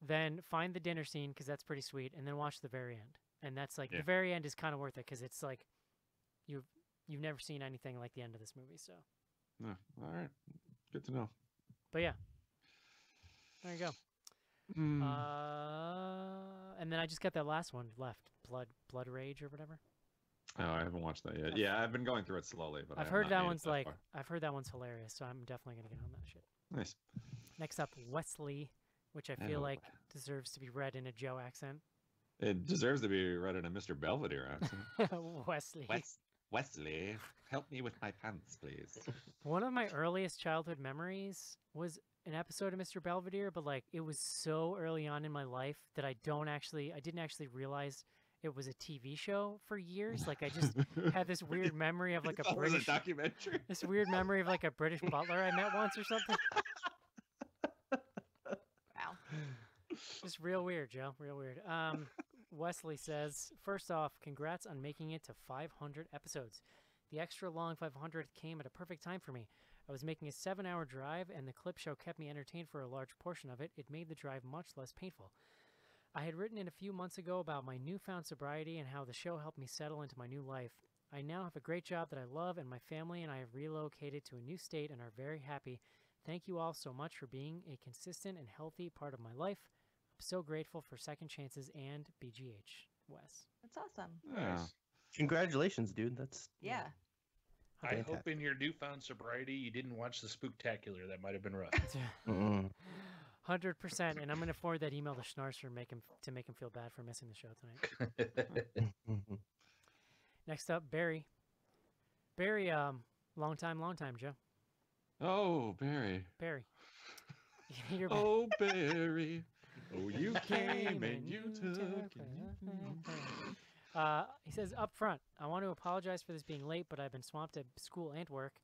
then find the dinner scene because that's pretty sweet, and then watch the very end. And that's like the very end is kind of worth it because it's like you've never seen anything like the end of this movie. So, all right, good to know. But yeah, there you go. And then I just got that last one left, Blood Rage or whatever. Oh, I haven't watched that yet. Yeah, I've been going through it slowly, but I've heard that one's like I've heard that one's hilarious, so I'm definitely gonna get on that shit. Nice. Next up, Wesley, which I feel like deserves to be read in a Joe accent. It deserves to be read in a Mr. Belvedere accent. Wesley. Wesley, help me with my pants, please. One of my earliest childhood memories was an episode of Mr. Belvedere, but like it was so early on in my life that I didn't actually realize it was a TV show for years. Like I just had this weird memory of like a British documentary. This weird memory of like a British butler I met once or something. Wow. Just real weird, Joe. Real weird. Wesley says, first off, congrats on making it to 500 episodes. The extra long 500 came at a perfect time for me. I was making a 7-hour drive, and the clip show kept me entertained for a large portion of it. It made the drive much less painful. I had written in a few months ago about my newfound sobriety and how the show helped me settle into my new life. I now have a great job that I love, and my family and I have relocated to a new state and are very happy. Thank you all so much for being a consistent and healthy part of my life. I'm so grateful for second chances and BGH. Wes. That's awesome. Yeah. Congratulations, dude. That's Yeah. I hope in your newfound sobriety you didn't watch the Spooktacular. That might have been rough. 100%. And I'm going to forward that email to Schnarzer to make him feel bad for missing the show tonight. Next up, Barry. Barry, long time, Joe. Oh, Barry. Barry. Oh, Barry. Oh, you came and you took. He says, up front, I want to apologize for this being late, but I've been swamped at school and work,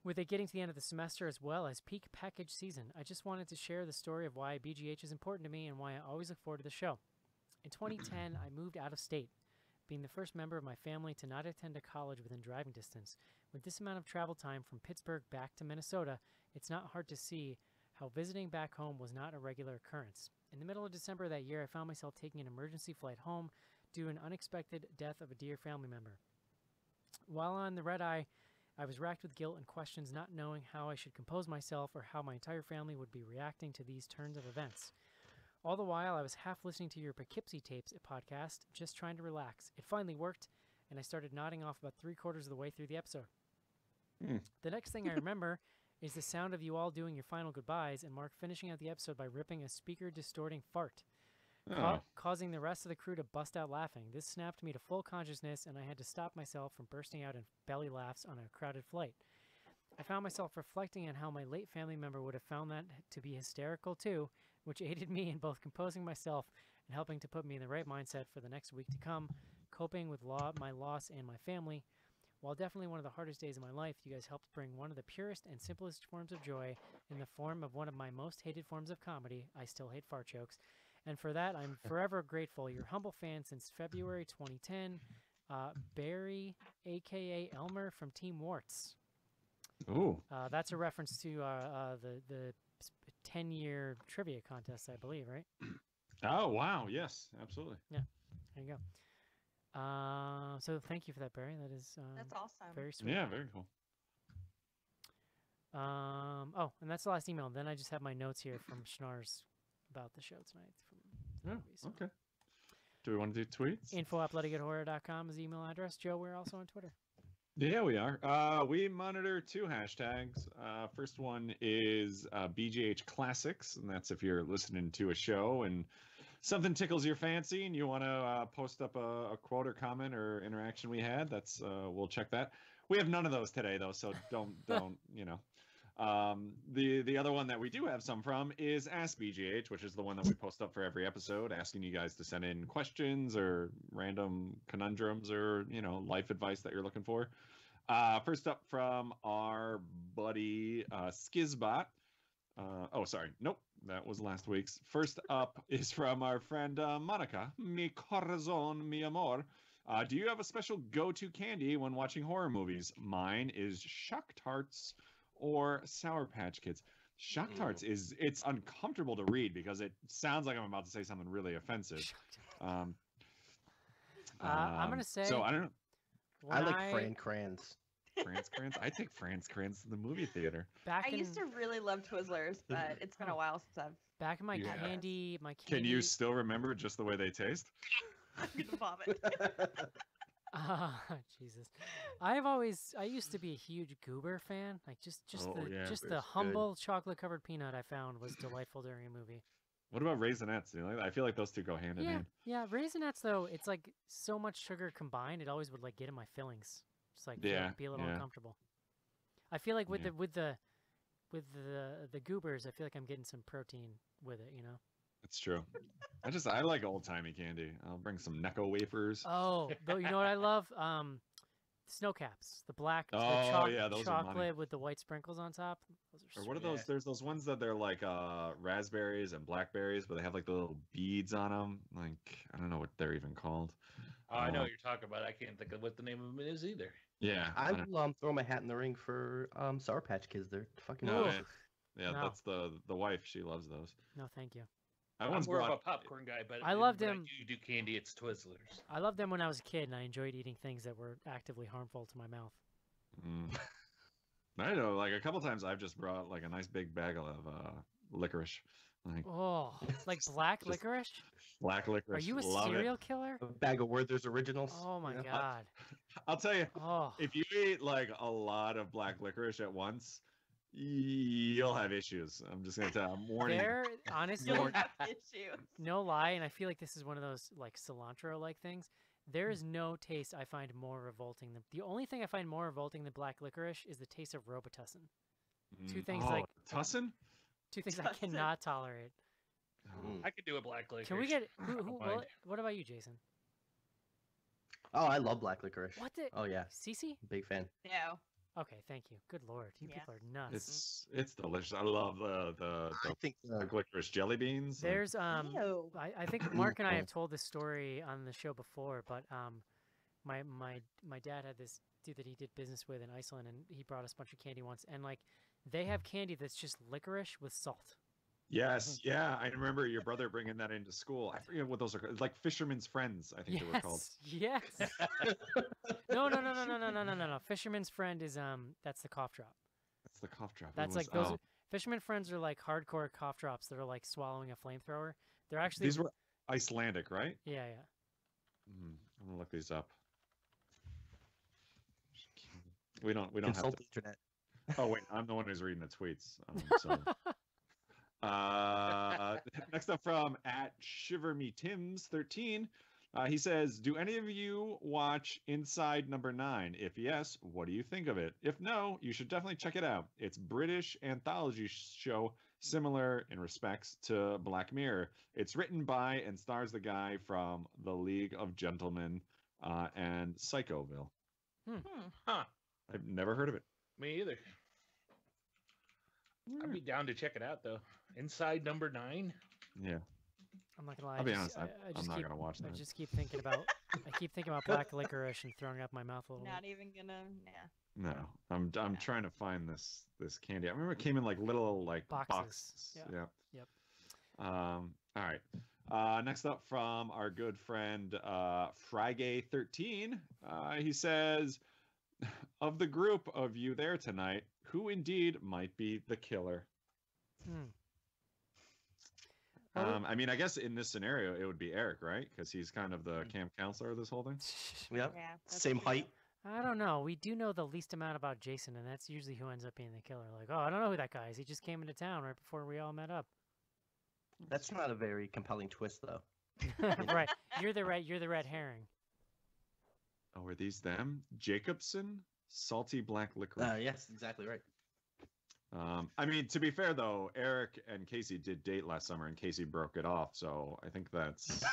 with it getting to the end of the semester as well as peak package season. I just wanted to share the story of why BGH is important to me and why I always look forward to the show. In 2010, I moved out of state. being the first member of my family to not attend a college within driving distance. With this amount of travel time from Pittsburgh back to Minnesota, it's not hard to see how visiting back home was not a regular occurrence. In the middle of December that year, I found myself taking an emergency flight home due to an unexpected death of a dear family member. While on the red eye, I was racked with guilt and questions, not knowing how I should compose myself or how my entire family would be reacting to these turns of events. All the while, I was half listening to your Poughkeepsie Tapes podcast, just trying to relax. It finally worked, and I started nodding off about 3/4 of the way through the episode. The next thing I remember is the sound of you all doing your final goodbyes and Mark finishing out the episode by ripping a speaker-distorting fart, causing the rest of the crew to bust out laughing. This snapped me to full consciousness, and I had to stop myself from bursting out in belly laughs on a crowded flight. I found myself reflecting on how my late family member would have found that to be hysterical too, which aided me in both composing myself and helping to put me in the right mindset for the next week to come, coping with my loss and my family. While definitely one of the hardest days of my life, you guys helped bring one of the purest and simplest forms of joy in the form of one of my most hated forms of comedy. I still hate fart jokes. And for that, I'm forever grateful. Your humble fan since February 2010, Barry, a.k.a. Elmer from Team Warts. Ooh. That's a reference to the 10-year trivia contest, I believe, right? Oh, wow. Yes, absolutely. Yeah, there you go. So thank you for that, Barry. That is That's awesome. very sweet. Yeah, very cool. Oh, and that's the last email. Then I just have my notes here from Schnars about the show tonight. Okay. Do we want to do tweets? info@bloodygoodhorror.com is the email address. Joe, we're also on Twitter. Yeah, we are. We monitor 2 hashtags. First one is BGH Classics, and that's if you're listening to a show and something tickles your fancy and you want to post up a quote or comment or interaction we had. That's we'll check that. We have none of those today, though, so don't you know. The other one that we do have some from is Ask BGH, which is the one that we post up for every episode, asking you guys to send in questions or random conundrums or life advice that you're looking for. First up from our buddy Skizbot. Oh, sorry, nope, that was last week's. First up is from our friend Monica. Mi corazón, mi amor. Do you have a special go-to candy when watching horror movies? Mine is Shock Tarts or Sour Patch Kids. Shock Tarts it's uncomfortable to read because it sounds like I'm about to say something really offensive. I'm gonna say. So I don't know. I like Fran Kranz. Franz Kranz? I take Franz Kranz to the movie theater. I used to really love Twizzlers, but it's been a while since I've. Back in my candy. Can you still remember just the way they taste? I'm gonna vomit. Jesus. I used to be a huge Goober fan. Like just the humble chocolate covered peanut I found was delightful during a movie. What about Raisinets? Do you like that? I feel like those two go hand in hand. Yeah, Raisinets though, it's like so much sugar combined, it always would like get in my fillings. Just like be a little uncomfortable. I feel like with the Goobers, I feel like I'm getting some protein with it, It's true. I like old timey candy. I'll bring some Necco wafers. Oh, you know what I love? Snow Caps, the black those chocolate are money. with the white sprinkles on top. Those are or what are those? There's those ones that they're like raspberries and blackberries, but they have like the little beads on them. Like I don't know what they're even called. Oh, I know what you're talking about. I can't think of what the name of them is either. Yeah, I will throw my hat in the ring for Sour Patch Kids. They're fucking awesome. That's the wife. She loves those. No, thank you. I'm more of a popcorn guy, but I loved them. I do candy. It's Twizzlers. I loved them when I was a kid, and I enjoyed eating things that were actively harmful to my mouth. I know, like a couple times I've just brought like a nice big bag of licorice. Like black licorice? Black licorice. Are you a serial killer? A bag of Werther's Originals. Oh my god! I'll tell you, if you eat like a lot of black licorice at once, you'll have issues. I'm just gonna tell you. I'm warning. Honestly, you'll have issues. No lie, and I feel like this is one of those like cilantro-like things. There is no taste I find more revolting than the only thing I find more revolting than black licorice is the taste of Robitussin. Two things like Tussin. Two things I cannot tolerate. I could do a black licorice. Can we get what about you, Jason? Oh, I love black licorice. What the? Oh yeah, Cece? Big fan. No. Okay, thank you. Good lord, you people are nuts. It's delicious. I love the black licorice jelly beans. There's I think Mark and I have told this story on the show before, but my dad had this dude that he did business with in Iceland, and he brought us a bunch of candy once, and like they have candy that's just licorice with salt. Yes, yeah, I remember your brother bringing that into school. I forget what those are called. Like Fisherman's Friends, I think they were called. Yes. No. Fisherman's Friend is that's the cough drop. That's the cough drop. That's like those. Fisherman Friends are like hardcore cough drops that are like swallowing a flamethrower. They're actually these were Icelandic, right? Yeah. I'm gonna look these up. We don't have Consult to. the internet. Oh wait, I'm the one who's reading the tweets. So. Next up from @ShiverMeTims13, he says, "Do any of you watch Inside Number 9? If yes, what do you think of it? If no, you should definitely check it out. It's British anthology show similar in respects to Black Mirror. It's written by and stars the guy from The League of Gentlemen and Psychoville." Huh. I've never heard of it. Me either. I'd be down to check it out though. Inside Number 9. Yeah. I'm not gonna lie. I'll be honest. I I'm just not keep, gonna watch that. I just keep thinking about. I keep thinking about black licorice and throwing up my mouth a little. Not bit. even gonna. No, I'm trying to find this candy. I remember it came in like little like boxes. Yeah. Yep. All right. Next up from our good friend Frygay13, he says, "Of the group of you there tonight, who indeed might be the killer?" I mean, I guess in this scenario it would be Eric, right? Because he's kind of the camp counselor of this whole thing. Yep. Yeah. Same height. I don't know. We do know the least amount about Jason, and that's usually who ends up being the killer. Like, oh, I don't know who that guy is. He just came into town right before we all met up. That's not a very compelling twist, though. Right. You're the red herring. Oh, are these them? Jacobson, salty black licorice. Yes, exactly right. I mean, to be fair though, Eric and Casey did date last summer, and Casey broke it off. So I think that's.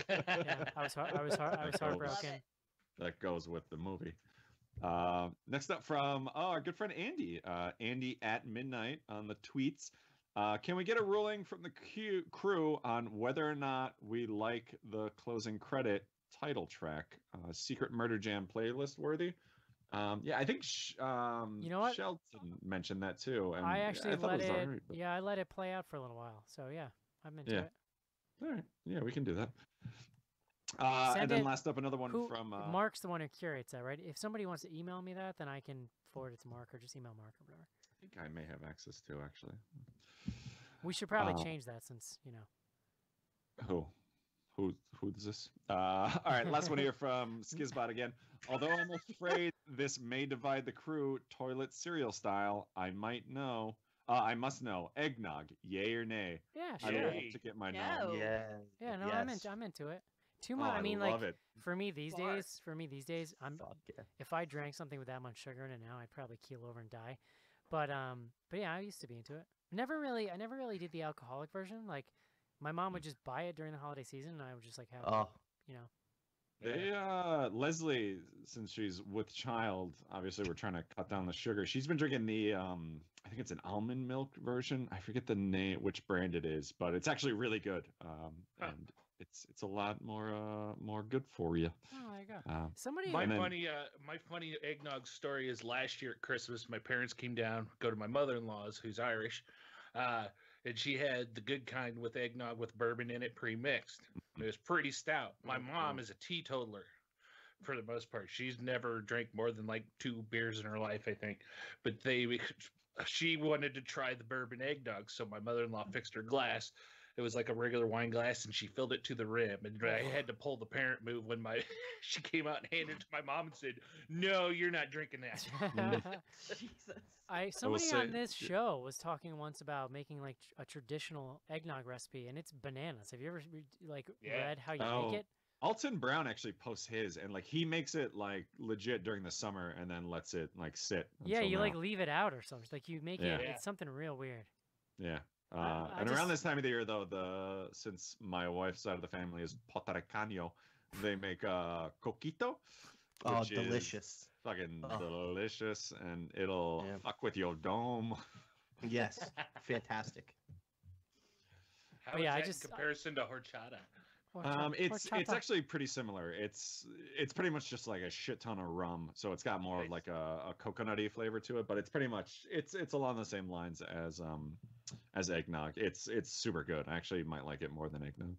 Yeah, I was heartbroken. That goes with the movie. Next up from our good friend Andy. Andy @midnight on the tweets. Can we get a ruling from the crew on whether or not we like the closing credit title track, Secret Murder Jam playlist worthy? Yeah, I think you know what? Shelton mentioned that too. And I actually let it. Right, but... Yeah, I let it play out for a little while. So yeah, I'm into it. All right. Yeah, we can do that. And then last up, another one from Mark's the one who curates that, right? If somebody wants to email me that, then I can forward it to Mark, or just email Mark or whatever. I think I may have access to actually. We should probably change that since you know. Who is this? All right, last one here from Skizbot again. Although I'm afraid this may divide the crew toilet cereal style, I must know. Eggnog, yay or nay? Yeah, sure. I'd love to get my nom. Yeah. Yeah, no, yes. I'm into it. Too much. I mean, like it. for me these days, if I drank something with that much sugar in it now, I'd probably keel over and die. But yeah, I used to be into it. I never really did the alcoholic version. Like my mom would just buy it during the holiday season, and I would just like have it, you know. They Leslie, since she's with child, obviously we're trying to cut down the sugar. She's been drinking the I think it's an almond milk version. I forget the name, which brand it is, but it's actually really good. And it's a lot more good for you. Oh, there you go. Somebody. My funny eggnog story is last year at Christmas. My parents came down, go to my mother-in-law's, who's Irish, and she had the good kind with eggnog with bourbon in it, pre-mixed. It was pretty stout. My mom is a teetotaler for the most part. She's never drank more than like 2 beers in her life, I think. But she wanted to try the bourbon eggnog, so my mother-in-law fixed her glass. It was like a regular wine glass, and she filled it to the rim. And I had to pull the parent move when she came out and handed it to my mom and said, "No, you're not drinking that." Jesus. Somebody on this show was talking once about making like a traditional eggnog recipe, and it's bananas. Have you ever read how you make it? Alton Brown actually posts his, and like he makes it like legit during the summer, and then lets it like sit. Yeah, you now. like leave it out or something. Like you make it. It's something real weird. Yeah. Around this time of the year, though, since my wife's side of the family is Potarcano, they make coquito. Oh, delicious! Fucking delicious, and it'll fuck with your dome. Yes, fantastic. How is that in comparison to horchata? It's actually pretty similar. It's pretty much just like a shit ton of rum, so it's got more of like a coconutty flavor to it. But it's pretty much it's along the same lines as eggnog. It's super good. I actually might like it more than eggnog.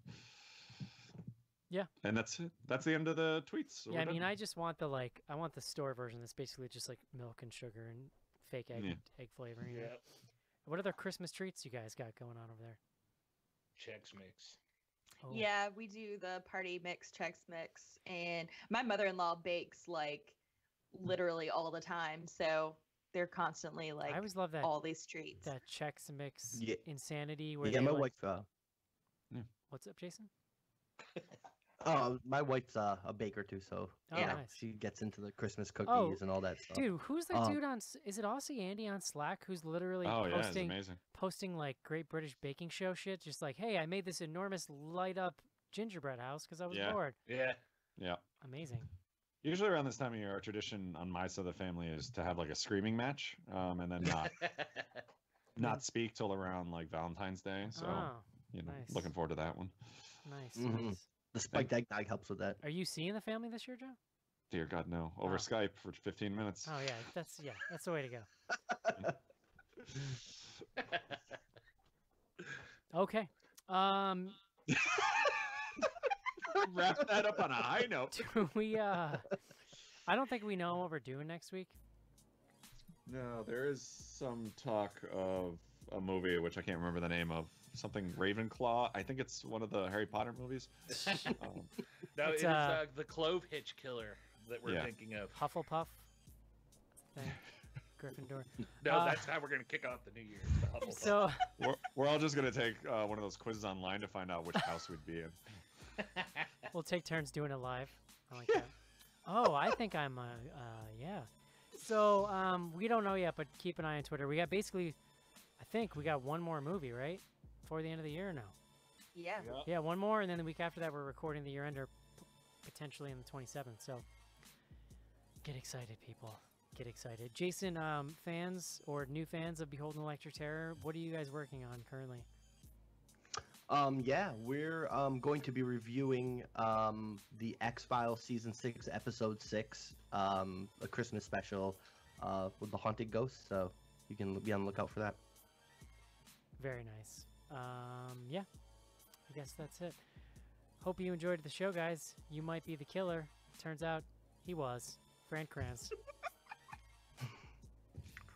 Yeah. And that's it. That's the end of the tweets. So yeah, I mean, I just want I want the store version that's basically just like milk and sugar and fake egg flavoring. Yeah. What other Christmas treats you guys got going on over there? Chex Mix. Oh. Yeah, we do the party mix, Chex Mix, and my mother-in-law bakes like literally all the time, so they're constantly like I always love that all these treats. That Chex Mix Yeah. insanity. Where Yeah, they my like... wife. What's up, Jason? My wife's a baker too, so Oh, nice. she gets into the Christmas cookies and all that stuff. Dude, who's that dude on? Is it Aussie Andy on Slack who's literally posting like Great British Baking Show shit? Just like, hey, I made this enormous light up gingerbread house because I was bored. Yeah. Amazing. Usually around this time of year, our tradition on my side of the family is to have like a screaming match, and then not speak till around like Valentine's Day. So nice. Looking forward to that one. Nice. Mm-hmm. Nice. The spiked eggnog helps with that. Are you seeing the family this year, Joe? Dear God, no. Over Skype for 15 minutes. Oh yeah, that's the way to go. Okay. Wrap that up on a high note. Do we? I don't think we know what we're doing next week. No, there is some talk of a movie which I can't remember the name of. Something Ravenclaw. I think it's one of the Harry Potter movies. No, it's the Clove Hitch Killer that we're thinking of. Hufflepuff. Thing. Gryffindor. No, that's how we're gonna kick off the new year. The Hufflepuff. So we're all just gonna take one of those quizzes online to find out which house we'd be in. We'll take turns doing it live. I like that. Oh, I think I'm yeah. So we don't know yet, but keep an eye on Twitter. We got basically, I think we got one more movie, right? Before the end of the year now. Yeah. Yeah, one more, and then the week after that we're recording the year-ender, potentially on the 27th. So get excited, people. Get excited. Jason, fans or new fans of Behold Electric Terror, what are you guys working on currently? Yeah, we're going to be reviewing the X-Files Season 6, Episode 6, a Christmas special with the Haunted Ghost, so you can be on the lookout for that. Very nice. Yeah, I guess that's it. Hope you enjoyed the show, guys. You might be the killer. Turns out he was. Fran Kranz.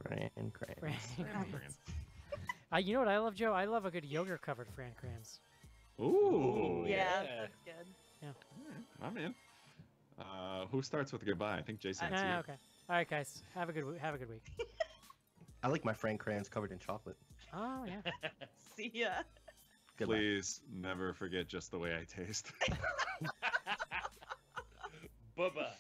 Fran Kranz. You know what I love, Joe? I love a good yogurt covered Fran Kranz. Ooh. Yeah, that's good. Yeah. I'm in. Who starts with goodbye? I think Jason's here. Okay. All right, guys. Have a good week. I like my Fran Kranz covered in chocolate. Oh yeah. See ya. Goodbye. Please never forget just the way I taste. Bye-bye.